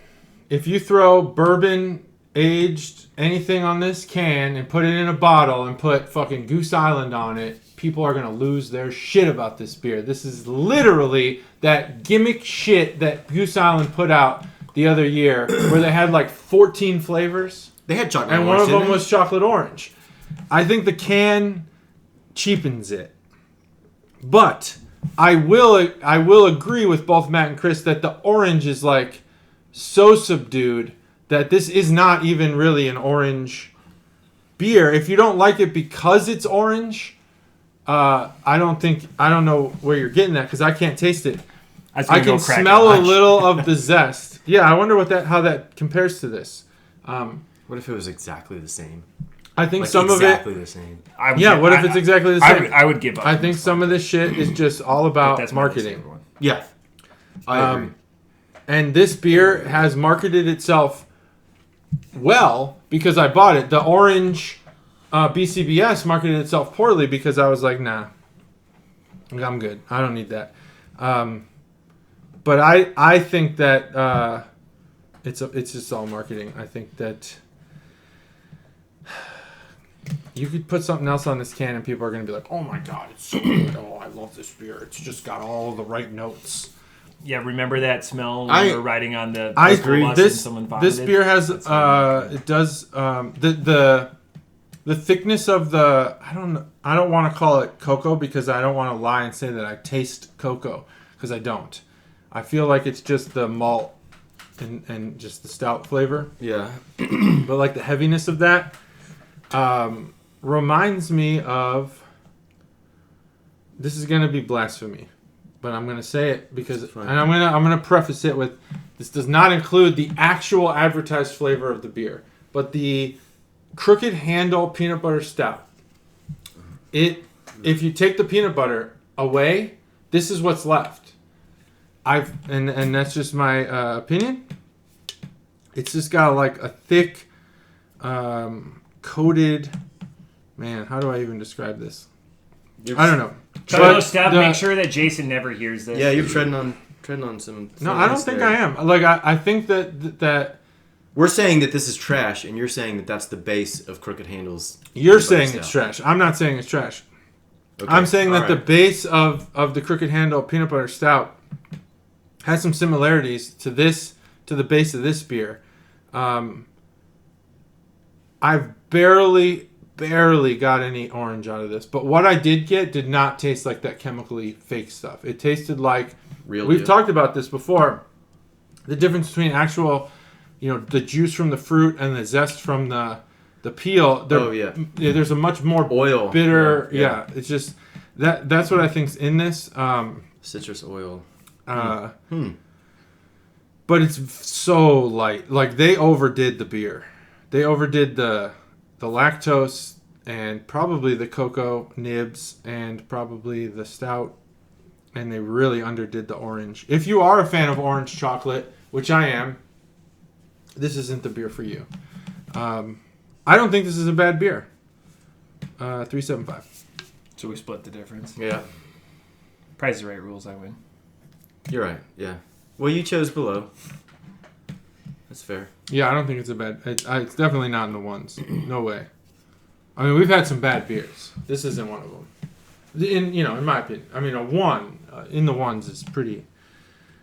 If you throw bourbon aged anything on this can and put it in a bottle and put fucking Goose Island on it, people are gonna lose their shit about this beer. This is literally that gimmick shit that Goose Island put out the other year where they had like 14 flavors They had chocolate and orange, one of didn't them they? was chocolate orange. I think the can cheapens it. But I will agree with both Matt and Chris that the orange is like so subdued that this is not even really an orange beer. If you don't like it because it's orange, I don't know where you're getting that because I can't taste it. I can smell a little of the zest. Yeah, I wonder how that compares to this. What if it was exactly the same? I think Like some exactly of the same. it. What if it's exactly the same? I would give up. I think some of this shit is just all But about that's my least marketing. favorite one. Yeah. I agree. And this beer has marketed itself well because I bought it. The orange BCBS marketed itself poorly because I was like, nah, I'm good. I don't need that. But I think that it's just all marketing. I think that you could put something else on this can and people are going to be like, oh my god, it's so good. Oh, I love this beer. It's just got all the right notes. Yeah, remember that smell when I- we were riding on the I school agree. bus and someone vomited? This beer has That's what it does the thickness of the I don't want to call it cocoa because I don't want to lie and say that I taste cocoa because I don't. I feel like it's just the malt and just the stout flavor, Yeah. but like the heaviness of that reminds me of. This is gonna be blasphemy, but I'm gonna say it because It's fine. and I'm gonna preface it with this does not include the actual advertised flavor of the beer, but the Crooked Handle peanut butter stout. If you take the peanut butter away, this is what's left. And that's just my opinion. It's just got like a thick, coated. Man, how do I even describe this? I don't know. Carlos, stop. the- Make sure that Jason never hears this. Yeah, you're treading on some. No, I don't things think there. I am. Like I think that We're saying that this is trash, and you're saying that that's the base of Crooked Handles. you're peanut butter saying it's stout. trash. I'm not saying it's trash. Okay, I'm saying that all the right. base of the Crooked Handle peanut butter stout has some similarities to the base of this beer. I've barely got any orange out of this, but what I did get did not taste like that chemically fake stuff. It tasted like Real we've deal. talked about this before. The difference between actual, the juice from the fruit and the zest from the peel. Oh, yeah. There's a much more Oil. bitter. Yeah. Yeah, it's just that's what I think's in this. Citrus oil. But it's so light. Like they overdid the beer. They overdid the lactose and probably the cocoa nibs and probably the stout, and they really underdid the orange. If you are a fan of orange chocolate, which I am, this isn't the beer for you. I don't think this is a bad beer. 3.75. So we split the difference. Yeah, Price is Right rules. I win. you're right. Yeah. Well, you chose below. That's fair. Yeah, I don't think it's a bad. It's definitely not in the ones. No way. I mean, we've had some bad beers. This isn't one of them. In my opinion, I mean, a 1 in the ones is pretty.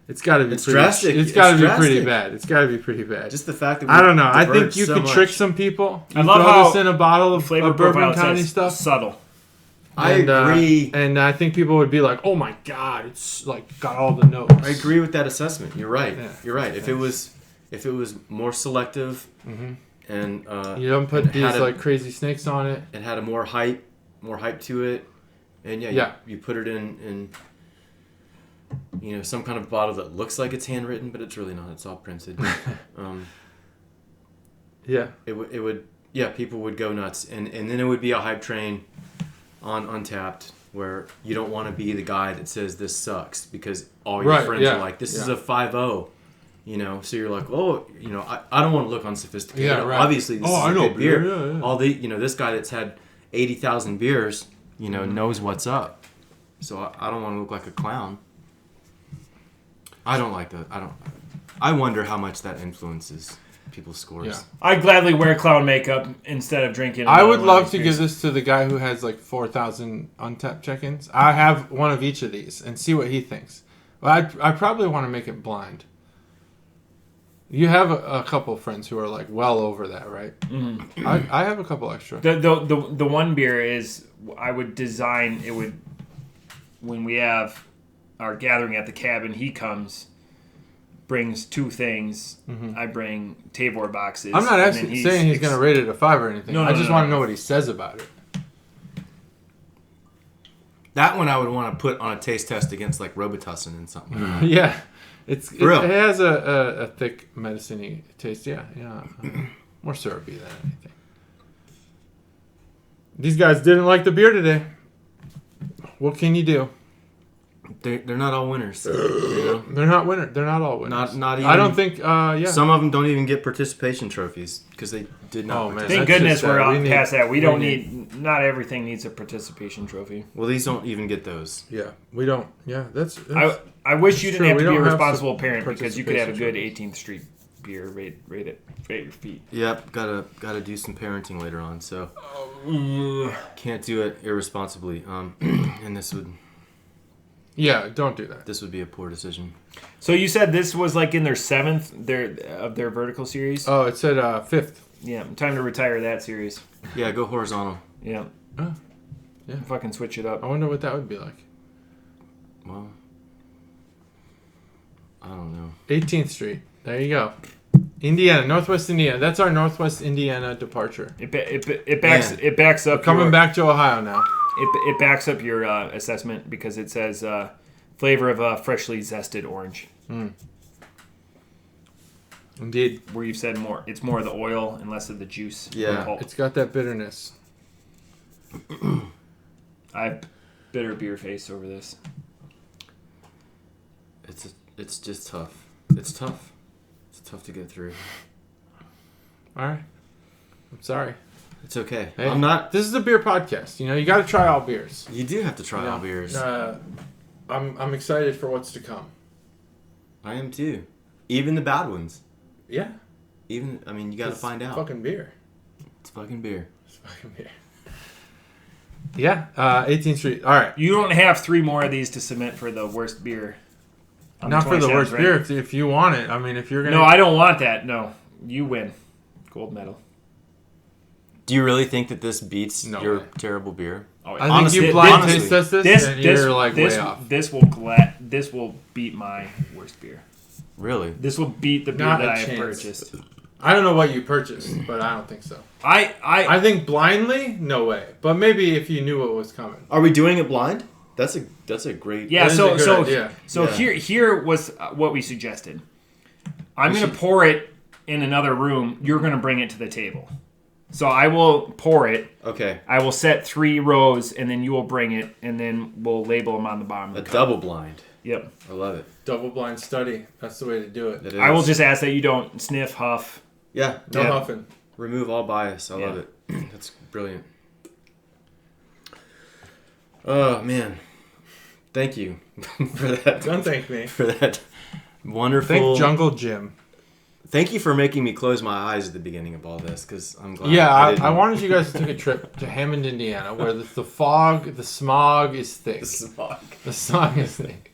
It's got to be It's pretty, drastic. It's got to be drastic. pretty bad. It's got to be pretty bad. Just the fact that I don't know. I think diverge you so could much. trick some people. I You love throw how this in a bottle of flavor Bourbon profile County says stuff. subtle. I And, agree. and I think people would be like, "Oh my God, it's like got all the notes." I agree with that assessment. You're right. Yeah. You're right. If it was more selective, and You don't put and these had a- like crazy snakes on it. it had a more hype to it, and you put it in some kind of bottle that looks like it's handwritten, but it's really not. It's all printed. Yeah. It would people would go nuts, and then it would be a hype train on Untapped where you don't want to be the guy that says this sucks because all your friends are like, this is a 5.0. So you're like, I don't want to look unsophisticated. Yeah, right. Obviously, this is I a know good beer. Yeah. All the, this guy that's had 80,000 beers, knows what's up. So I don't want to look like a clown. I don't like that. I wonder how much that influences people's scores. Yeah. I'd gladly wear clown makeup instead of drinking. I would another one love of to these give beers. this to the guy who has like 4,000 untapped check-ins. I have one of each of these and see what he thinks. Well, I probably want to make it blind. You have a couple friends who are like well over that, right? Mm-hmm. I have a couple extra. The one beer is I would design it would when we have our gathering at the cabin. He brings 2 things. Mm-hmm. I bring Tavor boxes. I'm not actually saying he's going to rate it a 5 or anything. I just want to know what he says about it. That one I would want to put on a taste test against like Robitussin and something. Yeah. It real. has a thick medicine-y taste. Yeah. More syrupy than anything. These guys didn't like the beer today. What can you do? They're not all winners. They're not winners. They're not all winners. Not even. I don't think. Yeah. Some of them don't even get participation trophies because they did not. Oh, man. Thank That's goodness just we're sad. on past that. We don't need. Not everything needs a participation trophy. Well, these don't even get those. Yeah. We don't. Yeah. That's I wish you didn't true. have We to be a don't have responsible parent because you could have a good participation 18th Street beer. Rate your feet. Yep. Gotta do some parenting later on. So can't do it irresponsibly. And this would. Yeah. Don't do that. This would be a poor decision. So you said this was like in their 7th of their vertical series. Oh, it said 5th. Yeah, time to retire that series. Yeah, go horizontal. Yeah. Oh, yeah. Fucking switch it up. I wonder what that would be like. Well, I don't know. 18th Street. There you go. Indiana, Northwest Indiana. That's our Northwest Indiana departure. It backs up. Coming back to Ohio now. It backs up your assessment because it says flavor of freshly zested orange. Indeed. Where you've said more, it's more of the oil and less of the juice. Yeah. Pulp. It's got that bitterness. I have bitter beer face over this. It's just tough. It's tough. It's tough to get through. All right. I'm sorry. It's okay. Hey, I'm not. This is a beer podcast. You got to try all beers. You do have to try all beers. I'm excited for what's to come. I am too. Even the bad ones. Yeah. You got to find out. Fucking beer. It's fucking beer. It's fucking beer. Yeah. 18th Street. All right. You don't have 3 more of these to submit for the worst beer. Not for the 27th, worst right? beer. If you want it. If you're gonna. No, I don't want that. No, you win. Gold medal. Do you really think that this beats No your way. terrible beer? Oh, I Honestly, think you blind honestly, taste test this, and you're way off. This will beat my worst beer. Really? This will beat the beer Not that a I have chance. purchased. I don't know what you purchased, but I don't think so. I I think blindly, no way. But maybe if you knew what was coming. Are we doing it blind? That's a great. yeah. That is So a good idea. Yeah. here was what we suggested. I'm going to pour it in another room. You're going to bring it to the table. So I will pour it. Okay. I will set 3 rows, and then you will bring it, and then we'll label them on the bottom of A the cup. double blind. Yep. I love it. Double blind study. That's the way to do it. It is. I will just ask that you don't sniff, huff. Yeah. No Yeah. huffing. Remove all bias. I love Yeah. it. That's brilliant. Oh man. Thank you for that. Don't thank me. For that wonderful. Thank Jungle Jim. Thank you for making me close my eyes at the beginning of all this, because I'm glad. Yeah, I didn't- I wanted you guys to take a trip to Hammond, Indiana, where the fog, the smog is thick. The smog. The smog is thick.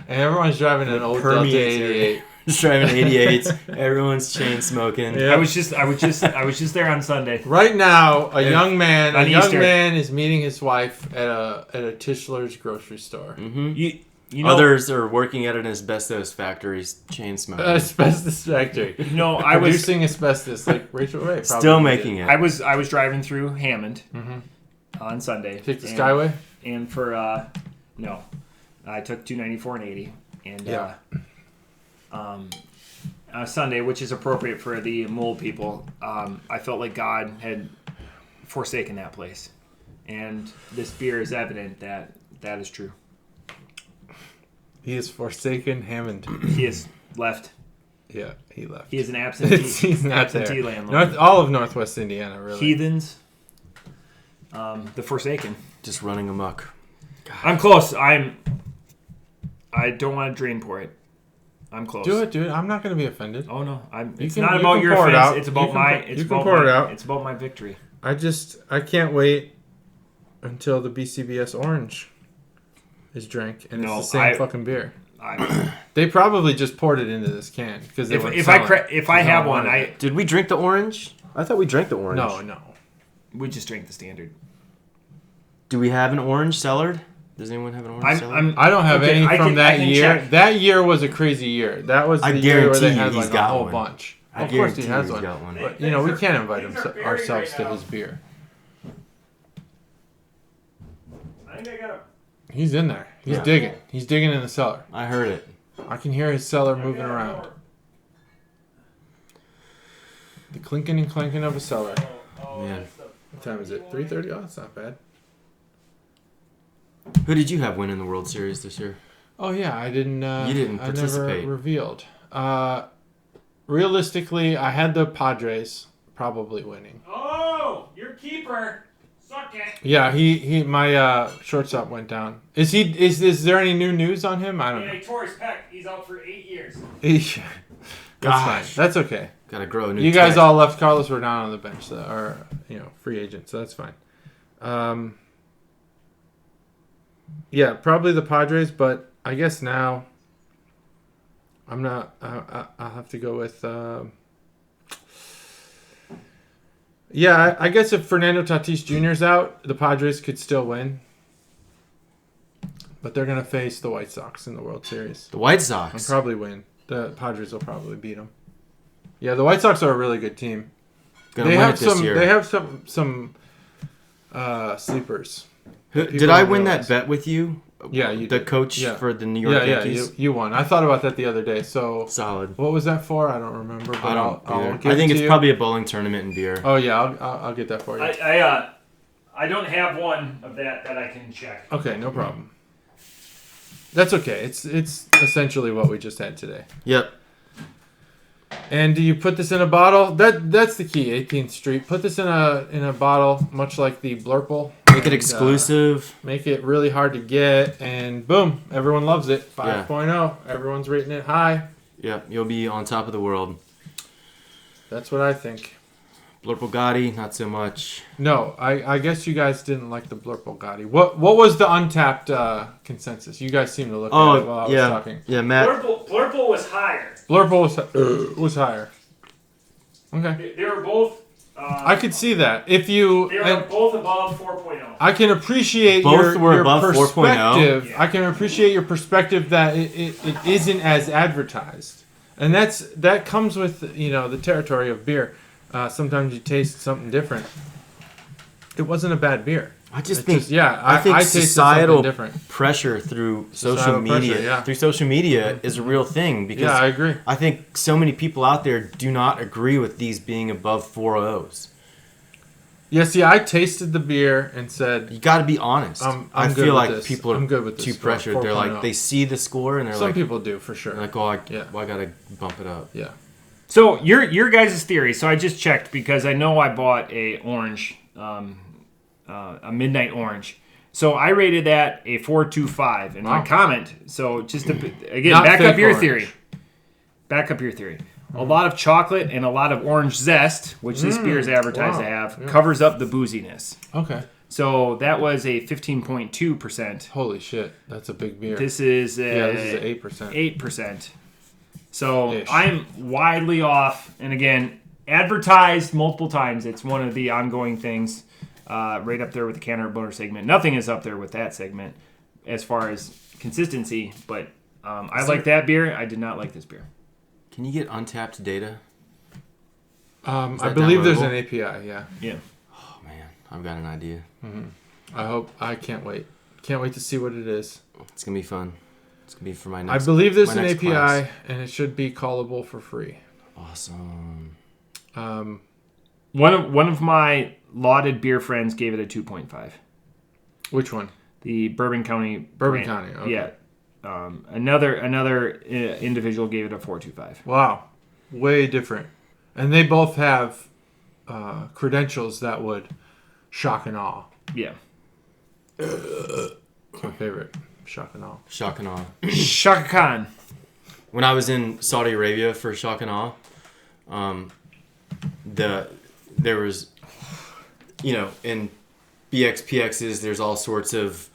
And everyone's driving an old Delta permeates 88. Just driving 88s. Everyone's chain smoking. Yeah. I was just there on Sunday. Right now, a young man Easter. is meeting his wife at a Tischler's grocery store. Mm-hmm. You know, Others are working at an asbestos factory, chain smoking. Asbestos factory. You know, I was Producing asbestos like Rachel Ray. Probably Still making it. I was driving through Hammond on Sunday. Take the Skyway? And for no, I took 294 and 80, and Sunday, which is appropriate for the mole people. I felt like God had forsaken that place, and this beer is evident that that is true. He has forsaken Hammond. He has left. Yeah, he left. He is an absentee. He's not absentee there. landlord. All of Northwest Indiana, really. Heathens. The Forsaken. Just running amok. I'm close. I don't want to drain pour it. I'm close. Do it, dude. I'm not going to be offended. Oh no, It's can- not you about can your pour it offense. out. It's You about can my. pour- It's you can about pour my, it out. It's about my victory. I can't wait until the BCBS Orange is drank, and No, it's the same fucking beer. I, They probably just poured it into this can because if I have one, Did we drink the orange? I thought we drank the orange. no. we just drink the standard. Do we have an orange cellared? Does anyone have an orange cellared? I don't have Okay, any I from can- that I can year. check. That year was a crazy year. That was the I year where they guarantee had he's like a got whole one. bunch. I Of course he guarantee has he's one. got one. But you know we can't invite Things are buried ourselves right to now. his beer. I think I got it. He's in there. He's Yeah. digging. He's digging in the cellar. I heard it. I can hear his cellar moving around. The clinking and clanking of a cellar. Man. What time is it? 3:30. Oh, that's not bad. Who did you have win in the World Series this year? Oh yeah, I didn't. You didn't I participate. never revealed. Realistically, I had the Padres probably winning. Oh, your keeper. Suck it. Yeah, he my shortstop went down. Is there any new news on him? I don't know. He tore his pec. He's out for 8 years. That's fine. Gosh. That's okay. Gotta grow a new You guys tech. all left Carlos Rodon on the bench, so, or free agent, so that's fine. Yeah, probably the Padres, but I guess now I'm not. I'll have to go with. Yeah, I guess if Fernando Tatis Jr.'s out, the Padres could still win, but they're gonna face the White Sox in the World Series. The White They'll Sox. probably win. The Padres will probably beat them. Yeah, the White Sox are a really good team. Gonna They win have it this some. year. They have some sleepers. Did people I don't win realize. that bet with you? Yeah, you The did. coach Yeah. for the New York Yeah, Yankees? you won. I thought about that the other day. So Solid. what was that for? I don't remember. But I don't I'll either. give I think it it's to you. probably a bowling tournament and beer. Oh yeah, I'll get that for you. I don't have one of that I can check. Okay, no problem. That's okay. It's essentially what we just had today. Yep. And do you put this in a bottle? That's the key. 18th Street. Put this in a bottle, much like the Blurple. Make it exclusive. Make it really hard to get, and boom, everyone loves it. 5.0. Everyone's rating it high. Yep. You'll be on top of the world. That's what I think. Blurplegotti, not so much. No, I guess you guys didn't like the Blurplegotti. What was the untapped consensus? You guys seem to look at it while I was talking. Yeah, Matt. Blurple was higher. Blurple was higher. Okay. They were both. I could see that. If you... They were and both above 4.0. I can appreciate Both were your above 4.0. perspective. Yeah. I can appreciate your perspective that it isn't as advertised. And that comes with, the territory of beer. Sometimes you taste something different. It wasn't a bad beer. I just It think just- yeah, I think tasted societal something different. pressure through social Societal media pressure, yeah. through social media is a real thing because Yeah, I agree. I think so many people out there do not agree with these being above 4.0s. Yeah, see, I tasted the beer and said, You got to be honest. I'm I good feel with like this. people I'm are good with too this. pressured. They're like 4.0. they see the score and they're some like, people do for sure. they're like, oh, Yeah. I got to bump it up. Yeah. So your guys' theory. So I just checked because I know I bought a orange, a midnight orange. So I rated that a 4.25 in my Wow. comment. So just to again Not back up fake your orange. theory. Back up your theory. a lot of chocolate and a lot of orange zest, which this beer is advertised to have, covers up the booziness. Okay. So that was a 15.2%. Holy shit, that's a big beer. This is this is 8%. 8%. So Ish. I'm widely off. And again, advertised multiple times. It's one of the ongoing things right up there with the Canner Boner segment. Nothing is up there with that segment as far as consistency. But I like that beer. I did not like this beer. Can you get untapped data? I believe there's an API, yeah. Yeah. Oh, man. I've got an idea. Mm-hmm. I can't wait. Can't wait to see what it is. It's going to be fun. It's going to be for my next I believe there's an next API, class. and it should be callable for free. Awesome. One of my lauded beer friends gave it a 2.5. Which one? The Bourbon County. Bourbon County, okay. Yeah. Another individual gave it a 4.25. Wow. Way different. And they both have credentials that would shock and awe. Yeah. It's my favorite. Shock and awe. Shock and awe. Shaka Khan. When I was in Saudi Arabia for Shock and Awe, there was, in BXPXs, there's all sorts of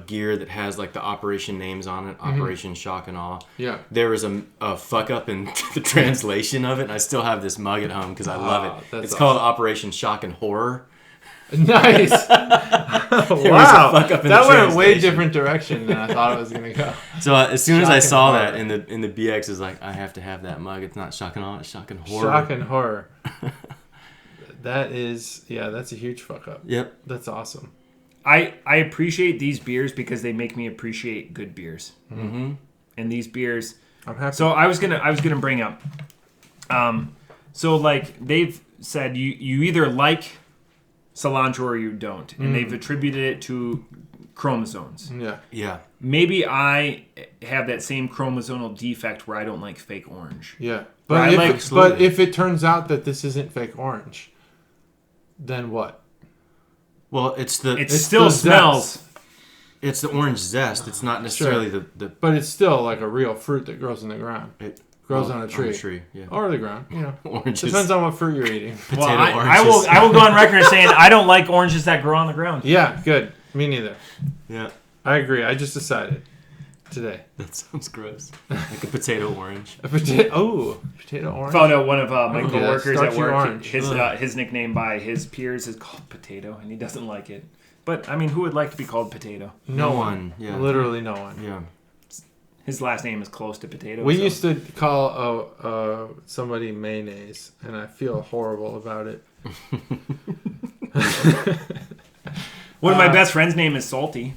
gear that has like the operation names on it, Operation Shock and Awe. Yeah. There was a fuck up in the translation of it, and I still have this mug at home because I love it. It's called Operation Shock and Horror. Nice. Wow. That went a way different direction than I thought it was going to go. So as soon as I saw horror. that in the BX, it was like, I have to have that mug. It's not Shock and Awe, it's Shock and Horror. Shock and horror. That's a huge fuck up. Yep. That's awesome. I appreciate these beers because they make me appreciate good beers. Mm-hmm. And these beers. I'm happy. So I was gonna bring up. So like they've said you either like cilantro or you don't, and they've attributed it to chromosomes. Yeah. Yeah. Maybe I have that same chromosomal defect where I don't like fake orange. Yeah. But But if it turns out that this isn't fake orange, then what? Well, it still the smells. zest. It's the orange zest. It's not necessarily the But it's still like a real fruit that grows in the ground. it Grows on a tree. Yeah. Or the ground, Oranges. Depends on what fruit you're eating. Potato Well, oranges. I will go on record as saying I don't like oranges that grow on the ground. Yeah, good. Me neither. Yeah. I agree. I just decided today. That sounds gross. Like a potato orange. Potato orange. Found out one of my Okay, coworkers at starchy work. orange. His nickname by his peers is called Potato, and he doesn't like it. But I mean, who would like to be called Potato? No one. one. Yeah. Literally no one. Yeah. His last name is close to Potato. We so. used to call somebody mayonnaise, and I feel horrible about it. One of my best friend's name is Salty.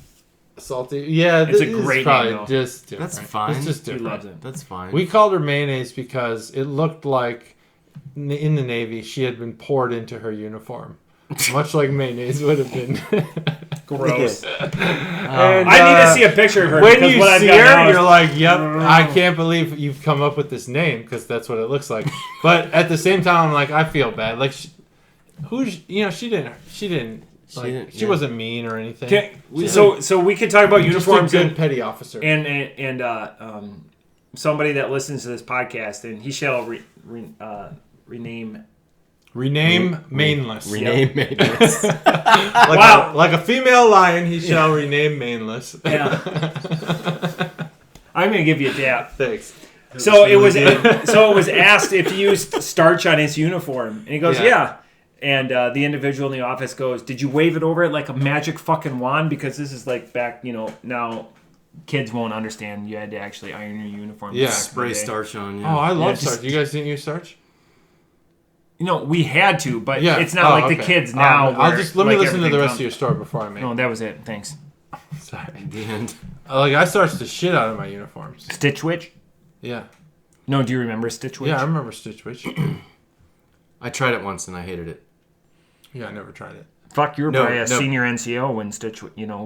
Salty. Yeah, It's a this great is probably name, though. just different. That's fine. It's just He different. loves it. That's fine. We called her mayonnaise because it looked like in the Navy she had been poured into her uniform, much like mayonnaise would have been. Gross. And, I need to see a picture of her. When because you what I've see got now her, is- you're like, "Yep, I can't believe you've come up with this name because that's what it looks like." But at the same time, I'm like, I feel bad. Like, she wasn't mean or anything. So we could talk about Just a uniforms good and petty officer. and somebody that listens to this podcast, and he shall rename. Rename mainless. Rename maintenance. Like a female lion, he shall rename mainless. Yeah. I'm gonna give you a dap. Thanks. So it was asked if he used starch on his uniform, and he goes, "Yeah." And the individual in the office goes, "Did you wave it over it like a magic fucking wand? Because this is like back, now kids won't understand. You had to actually iron your uniform. Yeah. Spray starch on. Yeah. Oh, I love just- starch. You guys didn't use starch? We had to, but Yeah. it's not the kids now. I'll where, just let me like, listen to the everything rest of your story before I make. No, that was it. Thanks. Sorry. The end. I starched the shit out of my uniforms. Stitch Witch? Yeah. No, do you remember Stitch Witch? Yeah, I remember Stitch Witch. I tried it once and I hated it. Yeah, I never tried it. Fuck, you were No, probably a no. senior NCO when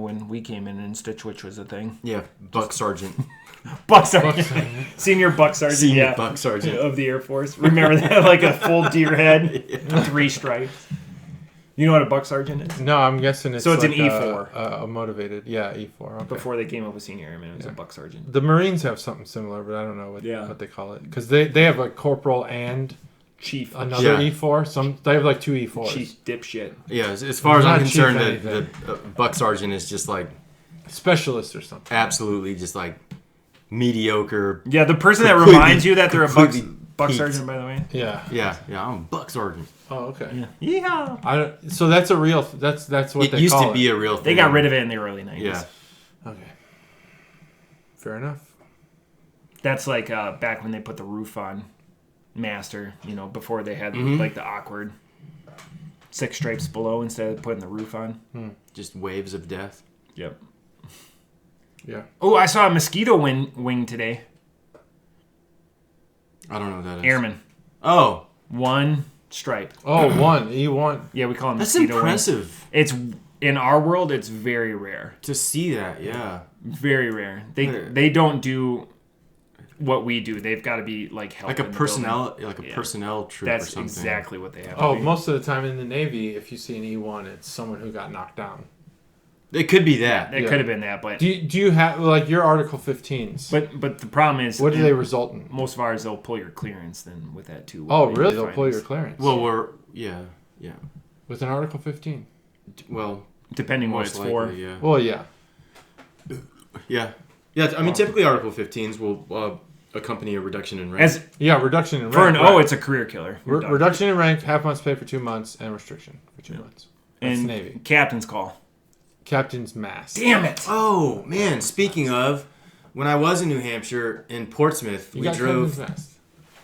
when we came in and Stitch Witch was a thing. Yeah, Buck Sergeant. Buck Sergeant. Senior Buck Sergeant, Senior yeah. Buck Sergeant. Of the Air Force. Remember that? Like a full deer head, 3 stripes. You know what a buck sergeant is? No, I'm guessing it's So it's like an E4. A motivated, yeah, E4. Okay. Before they came up with senior airman, it was a buck sergeant. The Marines have something similar, but I don't know what they call it. Because they have a corporal and chief. Another E4. They have like 2 E4s. Chief dipshit. Yeah, as far as I'm concerned, anything. the buck sergeant is just like specialist or something. absolutely just like mediocre. Yeah, the person that Completely- reminds you that they're a buck peaked. sergeant, by the way. Yeah. Yeah, I'm a buck sergeant. Oh, okay. Yeah. So that's a real. That's what It they used call to be it. a real thing. They got rid of it in the early 90s. Yeah. Okay. Fair enough. That's like back when they put the roof on master, before they had like the awkward 6 stripes below instead of putting the roof on. Just waves of death. Yep. Yeah. Oh, I saw a mosquito wing today. I don't know what that is. Airman. Oh, 1 stripe. Oh, E1. Yeah, we call them that's mosquito impressive wings. It's in our world. It's very rare. to see that. Yeah. Very rare. They don't do what we do. They've got to be like help Like a in the personnel, building. like a Yeah. personnel troop That's or something. exactly what they have. Oh, to be. most of the time in the Navy, if you see an E1, it's someone who got knocked down. It could be that. It could have been that, but Do you have like your Article 15s? but the problem is, What do they result in? most of ours they'll pull your clearance then with that too. Oh, What really? they They'll find pull is- your clearance. Well, yeah. With an Article 15. Well, depending what most it's likely, for. yeah. Well, yeah. Yeah. I mean, typically Article 15s will accompany a reduction in rank. As Yeah, reduction in rank. for an right. O, it's a career killer. You're done. Reduction in rank, half month's pay for 2 months, and restriction for 2 months. That's and Navy. captain's call. Captain's Mass. Damn it! Oh man! Speaking of, when I was in New Hampshire in Portsmouth, You we got drove. Captain's Mast.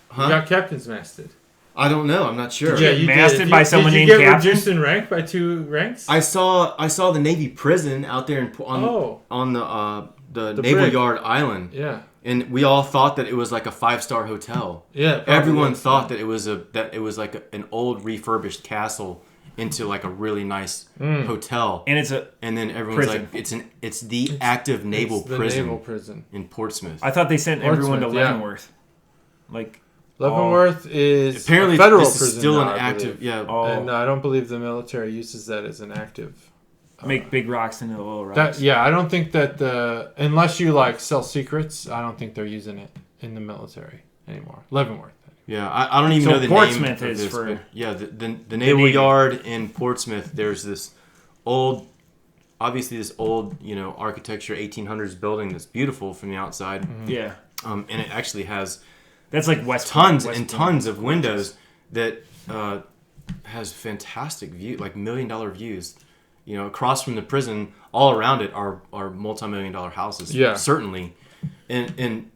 Huh? You got Captain's Masted. I don't know. I'm not sure. Yeah, you masted by someone did named you get Captain? reduced in rank by 2 ranks? I saw the Navy prison out there on the Naval brig. Yard Island, Yeah. and we all thought that it was like a 5-star hotel. Yeah. probably Everyone is. thought that it was like an old refurbished castle into like a really nice hotel. And it's a. And then everyone's Prison. like, it's the active naval It's the prison Naval prison. in Portsmouth. I thought they sent everyone to Portsmouth, yeah. Leavenworth. Like Leavenworth is Apparently, a federal this prison is still now, an I active. believe. Yeah. oh, And I don't believe the military uses that as an active. make big rocks into little rocks. I don't think that unless you like sell secrets, I don't think they're using it in the military anymore. Leavenworth. Yeah, I don't even So know the Portsmouth name of is this, for- but yeah, the Naval Navy. Yard in Portsmouth. There's this old, obviously this old, architecture 1800s building that's beautiful from the outside. Yeah, And it actually has that's like West tons Point, and West Point. tons of windows that has fantastic view, like $1 million views. Across from the prison, all around it are multi-million-dollar houses. Yeah. Certainly, and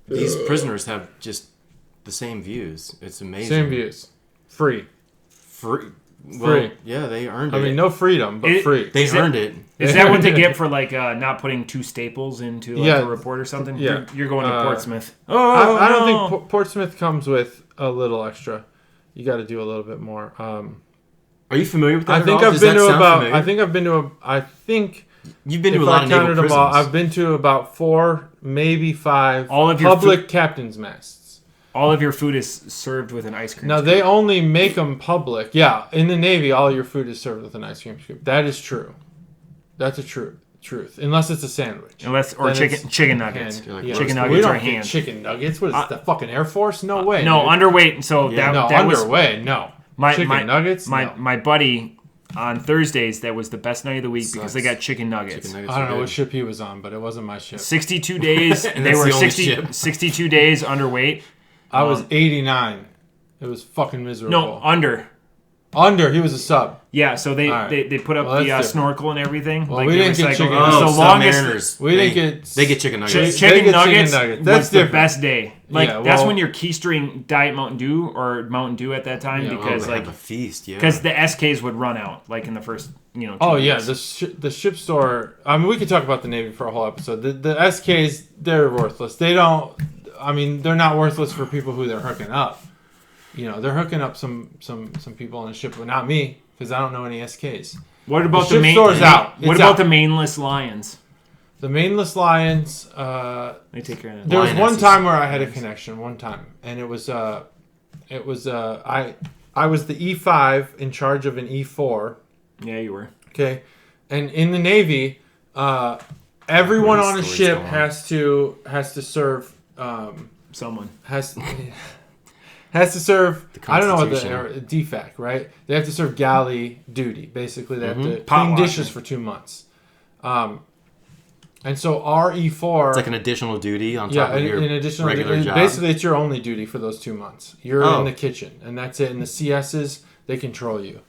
these prisoners have just the same views. It's amazing. Same views. Free. Free. Well, Free. yeah, they earned it. I mean, no freedom, but It- free. They Is it- earned it. Is that what they get for like not putting 2 staples into like, Yeah. a report or something? Yeah. You're going to Portsmouth. I Oh, don't no. think Portsmouth comes with a little extra. You got to do a little bit more. Are you familiar with that? I at think all? I've Does been that to sound about. familiar? I think I've been to. I think You've been to if a lot I of naval counted them prisons. all, I've been to about 4, maybe 5 All of your public captain's masts. All of your food is served with an ice cream. Now scoop. they only make them public. Yeah, in the Navy, all your food is served with an ice cream scoop. That is true. That's a truth. Unless it's a sandwich. Unless or Then chicken it's nuggets. hand. You're like, Yeah. Chicken roast nuggets We or don't get hand. chicken nuggets. What is the fucking Air Force? No way. No, dude. underweight. So Yeah. that was underway. No. my chicken nuggets. My No. my buddy on Thursdays. That was the best night of the week because they Sucks. got chicken nuggets. Chicken nuggets I don't are know good. what ship he was on, but it wasn't my ship. 62 days. And They that's were the only 60, ship. 62 days underweight. I was 89. It was fucking miserable. No, under. Under. He was a sub. Yeah, so they, All right. they put up Well, the that's different. snorkel and everything. Well, we didn't get chicken It was Oh, the longest. submariners. We didn't get. They get chicken nuggets. They Chicken get nuggets, chicken nuggets. That's was the different. best day. Like Yeah, that's well- when you're keystring Diet Mountain Dew or Mountain Dew at that time Yeah, because they like have a feast, yeah. because the SKs would run out like in the first 2 Oh yeah, weeks. the ship store. I mean, we could talk about the Navy for a whole episode. The SKs, they're worthless. They don't. I mean, they're not worthless for people who they're hooking up. They're hooking up some people on the ship, but not me because I don't know any SKs. What about The the, ship store's out. What It's about out. the mainless lions? The mainless lions. They take care of that. There was one Lionesses. time where I had a connection. One time, and I I was the E5 in charge of an E4. Yeah, you were. Okay, and in the Navy, everyone on a ship has to serve. Someone has to serve. I don't know what the DFAC, right? They have to serve galley duty. Basically, they have to clean dishes for 2 months. And so our E4... It's like an additional duty on top of your regular job. Basically, it's your only duty for those 2 months. You're in the kitchen, and that's it. And the CSs, they control you.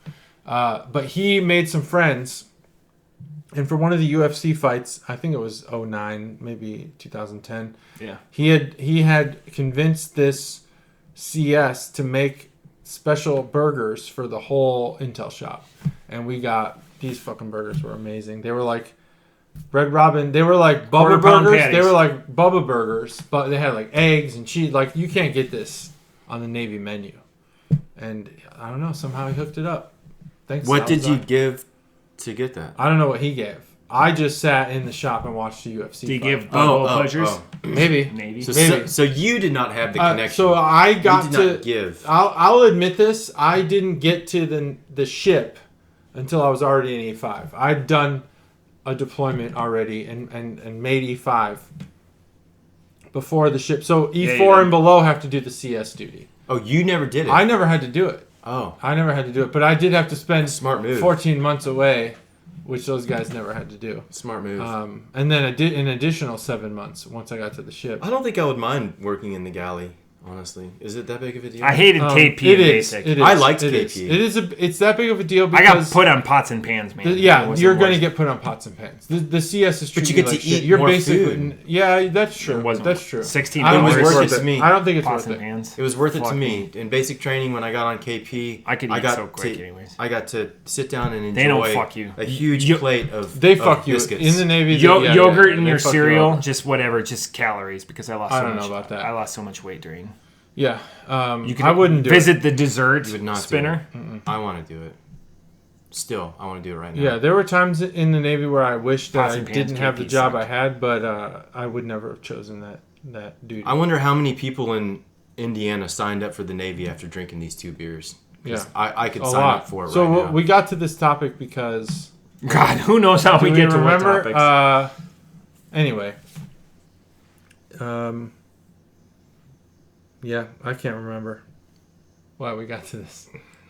But he made some friends, and for one of the UFC fights, I think it was 2009, maybe 2010, he had convinced this CS to make special burgers for the whole Intel shop. And we got... These fucking burgers were amazing. They were like... Red Robin, they were like Bubba burgers. Patties. They were like Bubba burgers, but they had like eggs and cheese. Like, you can't get this on the Navy menu. And I don't know, somehow he hooked it up. Thanks. What did you give to get that? I don't know what he gave. I just sat in the shop and watched the UFC. Did you fight. give Bubba pleasures? Maybe. So you did not have the connection. So I got you did to not give. I'll admit this. I didn't get to the ship until I was already in E5. I'd done a deployment already and made E5 before the ship. So E4 and below have to do the CS duty. Oh, you never did it? I never had to do it. Oh. I never had to do it, but I did have to spend Smart move. 14 months away, which those guys never had to do. Smart move. And then I did an additional 7 months once I got to the ship. I don't think I would mind working in the galley, honestly. Is it that big of a deal? I hated KP in basic. It is. I liked it KP. Is. It's that big of a deal because I got put on pots and pans, man. You're going to get put on pots and pans. The CS is but you treated get like to shit. eat You're more basically, food. Yeah, that's true. That's true. 16 I don't hours. think it's It was worth worth it to me. I don't think it's Pots worth and it. pans. It was worth it Fuck to me. In basic training, when I got on KP, I could eat so quick anyways. I got to sit down and enjoy They don't fuck you. a huge plate of They fuck you. biscuits. In the Navy, yogurt in they your fuck you cereal, up. just whatever, just calories because I lost. I don't know about that. I lost so much weight during. Yeah. You can I wouldn't visit the dessert You would not spinner. I want to do it. Still, I want to do it right now. Yeah, there were times in the Navy where I wished that Pots I and pans, didn't have the KP job sucked. I had, but I would never have chosen that duty. I wonder how many people in Indiana signed up for the Navy after drinking these 2 beers. Yeah. I could A sign lot. up for it so right now. we got to this topic because... God, who knows how we get to remember? what topics? Anyway. Yeah, I can't remember why we got to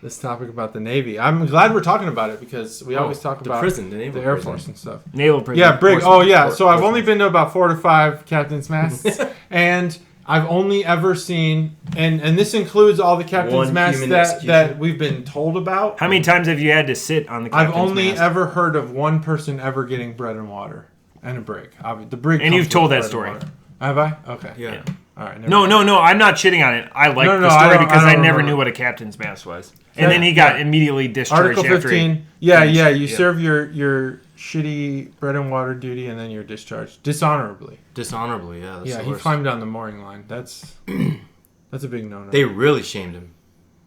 this topic about the Navy. I'm glad we're talking about it because we always talk about prison, the Naval Air prison. Force and stuff. Naval prison. Yeah, Brig. Portsmouth. Oh, yeah. So I've only been to about 4 to 5 captain's masts, and I've only ever seen, and this includes all the captain's One masts human that execution. we've been told about. How many times have you had to sit on the captain's I've only mast? ever heard of one person ever getting bread and water and a brig. The brig. And comes you've with told that bread and story. water. Have I? Okay. Yeah. All right. No, I'm not shitting on it. I like No, the I story don't- because I I don't never remember. knew what a captain's mast was. And then he got immediately discharged Article after 15. Yeah. You serve your shitty bread and water duty, and then you're discharged dishonorably. Dishonorably, yeah. That's the He worst. climbed down the mooring line. That's a big no-no. They really shamed him.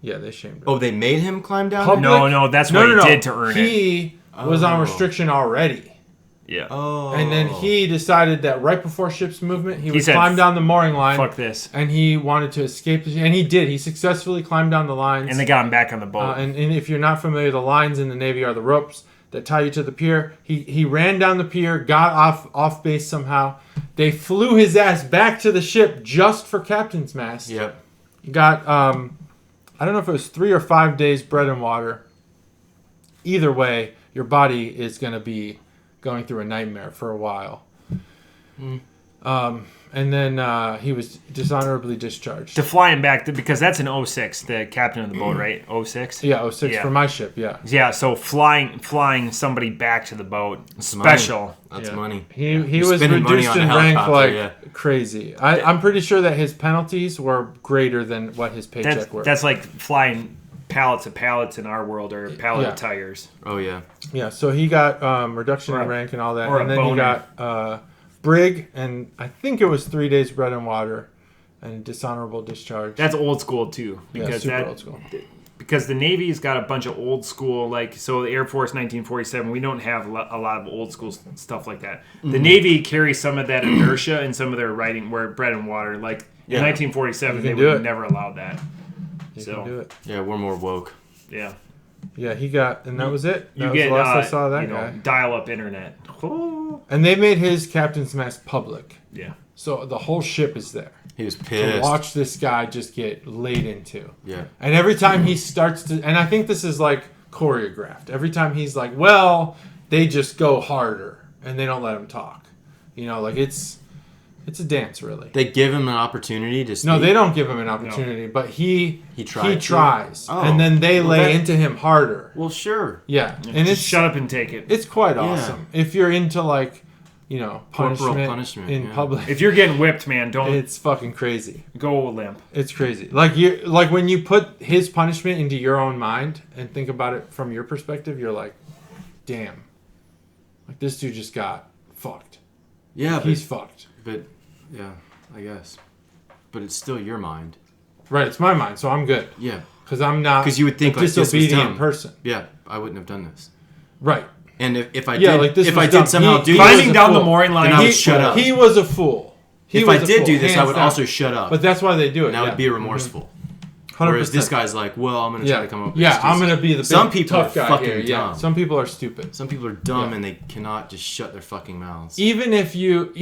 Yeah, they shamed him. Oh, they made him climb down? Public- No, that's what he did to earn it. He was on Oh. restriction already. Yeah. Oh. And then he decided that right before ship's movement, he would said, climb down the mooring line. Fuck this. And he wanted to escape. And he did. He successfully climbed down the lines. And they got him back on the boat. And if you're not familiar, the lines in the Navy are the ropes that tie you to the pier. He ran down the pier, got off base somehow. They flew his ass back to the ship just for captain's mast. Yep. Got, I don't know if it was 3 or 5 days bread and water. Either way, your body is going to be going through a nightmare for a while. And then he was dishonorably discharged. to fly him back, because that's an 06, the captain of the boat, right? 06? Yeah, 06 Yeah. for my ship, yeah. Yeah, so flying somebody back to the boat, That's special. That's Yeah. money. He You're was spending money reduced on in a rank helicopter, like yeah. crazy. I'm pretty sure that his penalties were greater than what his paycheck That's, were. that's like flying pallets of pallets in our world, or a pallet Yeah. of tires. Oh, yeah. Yeah, so he got reduction Or in a- rank and all that. or a And then he boner. got brig, and I think it was 3 days bread and water and dishonorable discharge. That's old school too, because super old school. Because the Navy's got a bunch of old school, like, so the Air Force 1947, we don't have a lot of old school stuff like that. The Navy carries some of that inertia in some of their writing, where bread and water, like Yeah. in 1947, You they can would do have it. never allowed that. You So can do it. Yeah, we're more woke. yeah, Yeah, he got, and that was it. That you was get the last I saw of that guy. dial-up internet. And they made his captain's mast public. Yeah. So the whole ship is there. He was To pissed. watch this guy just get laid into. Yeah. And every time he starts to, and I think this is like choreographed. Every time he's like, well, they just go harder and they don't let him talk. You know, like it's a dance, really. They give him an opportunity to speak. No, they don't give him an opportunity, but he tries, Oh. and then they lay into him harder. Well, sure. Yeah, Yeah, and just it's shut up and take it. It's quite Yeah. awesome if you're into like, you know, Corporal punishment in yeah. public. If you're getting whipped, man, don't It's fucking crazy. go limp. It's crazy. Like when you put his punishment into your own mind and think about it from your perspective, you're like, damn, like this dude just got fucked. Yeah, He's fucked. But yeah, I guess. But it's still your mind. Right, it's my mind, so I'm good. Yeah. Because I'm not 'Cause you would think a like this was disobedient dumb. person. Yeah, I wouldn't have done this. Right. And if I Yeah, did, like this if was I dumb. did somehow He- do he this, Climbing was a down the fool. mooring line. Then I would shut up. He was a fool. if was I a did fool, do this, I hands would down. also shut up. But that's why they do it. and I would be remorseful. 100%. Whereas this guy's like, well, I'm going to try to come up with Yeah, I'm excuses. going to be the big, Some people tough are guy fucking here. Yeah, dumb. some people are stupid. Some people are dumb Yeah. and they cannot just shut their fucking mouths. Even if you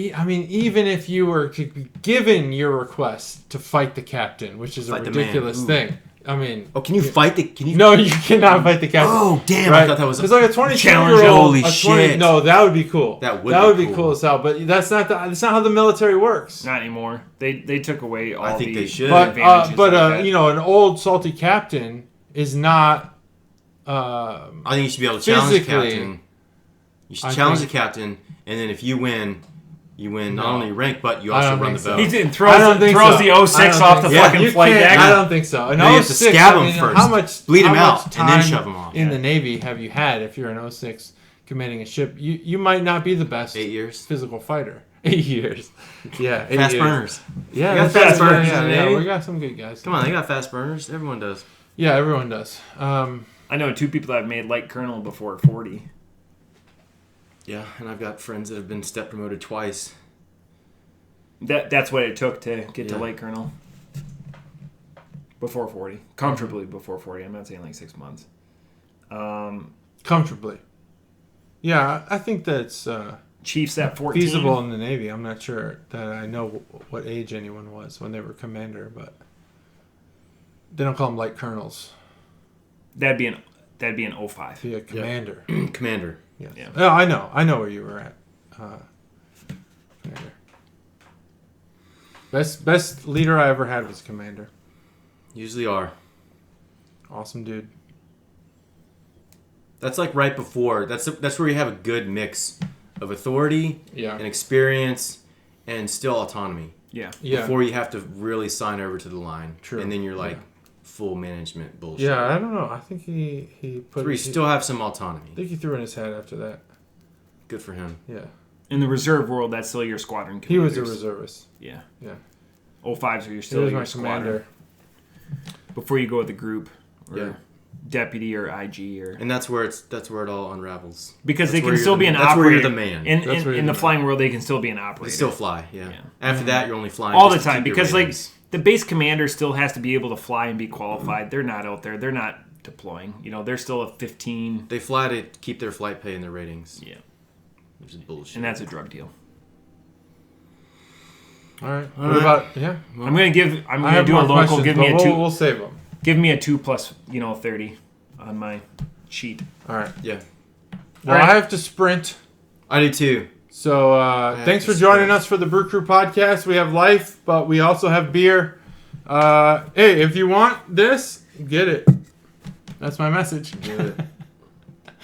were to be given your request to fight the captain, which is a Fight the man. ridiculous Ooh. thing. I mean, Oh, can you fight the... Can you... no, you cannot fight the captain. Oh, damn, right? I thought that was a It's like a 22-year-old. challenge. Holy 20 shit. No, that would be cool. That would be be cool. cool as hell. But that's not how the military works. Not anymore. They took away all I think the they should. advantages. like that. You know, an old salty captain is not. I think you should be able to challenge the Physically, captain. You should I challenge think- the captain, and then if you win not No. only rank, but you I also don't run the think so. belt. He did I don't throws think throws so. the I 06 don't off the think so. fucking You flight can't- deck. I don't think so. And No, you have to 06, stab I him mean, first. How much Bleed him how out, much and then time shove him off. In Yeah. the Navy, have you had if you're an 06 commanding a ship? You might not be the best 8 years. physical fighter. 8 years. Yeah, 8 Fast years. burners. Yeah, We got that's fast right. burners Yeah, in the yeah, Navy. we got some good guys. Come on, they got fast burners. Everyone does. Yeah, everyone does. I know 2 people that have made light colonel before 40. Yeah, and I've got friends that have been step promoted twice. That's what it took to get to Yeah. light colonel. Before 40. Comfortably before 40. I'm not saying like 6 months. Comfortably. Yeah, I think that's Chiefs at 14. feasible in the Navy. I'm not sure that I know what age anyone was when they were commander, but they don't call them light colonels. That'd be an 05. Be a commander. Commander. Yes. Yeah. Oh, I know where you were at. Commander. Best leader I ever had was commander. Usually are. Awesome dude. That's like right before. That's where you have a good mix of authority Yeah. and experience and still autonomy. Yeah. Yeah. Before you have to really sign over to the line. True. And then you're like Yeah. full management bullshit. Yeah, I don't know. I think he put. Where you he- still have some autonomy. I think he threw in his head after that. Good for him. Yeah. In the reserve world, that's still your squadron He was commanders. a reservist. Yeah. Yeah. 05s are your He still was your my squadron. commander. Before you go with the group or Yeah. deputy or IG or And that's where it all unravels. because That's they where can you're still the be an man. That's operator. where you're the man. In the flying world, they can still be an operator. They still fly, yeah. Yeah. After that, you're only flying all the just to time keep your because like ratings. the base commander still has to be able to fly and be qualified. They're not out there. They're not deploying. You know, they're still a 15. They fly to keep their flight pay and their ratings, Yeah, which is bullshit. and that's a drug deal. All right. All What right. about yeah? I'm gonna I do have a more local. questions, Give me but a 2. We'll save them. Give me a 2 plus 30 on my sheet. All right. Yeah, Well, right. I have to sprint. I do too. So thanks for joining sprint. us for the Brew Crew podcast. We have life, but we also have beer. Hey, if you want this, get it. That's my message. Get it.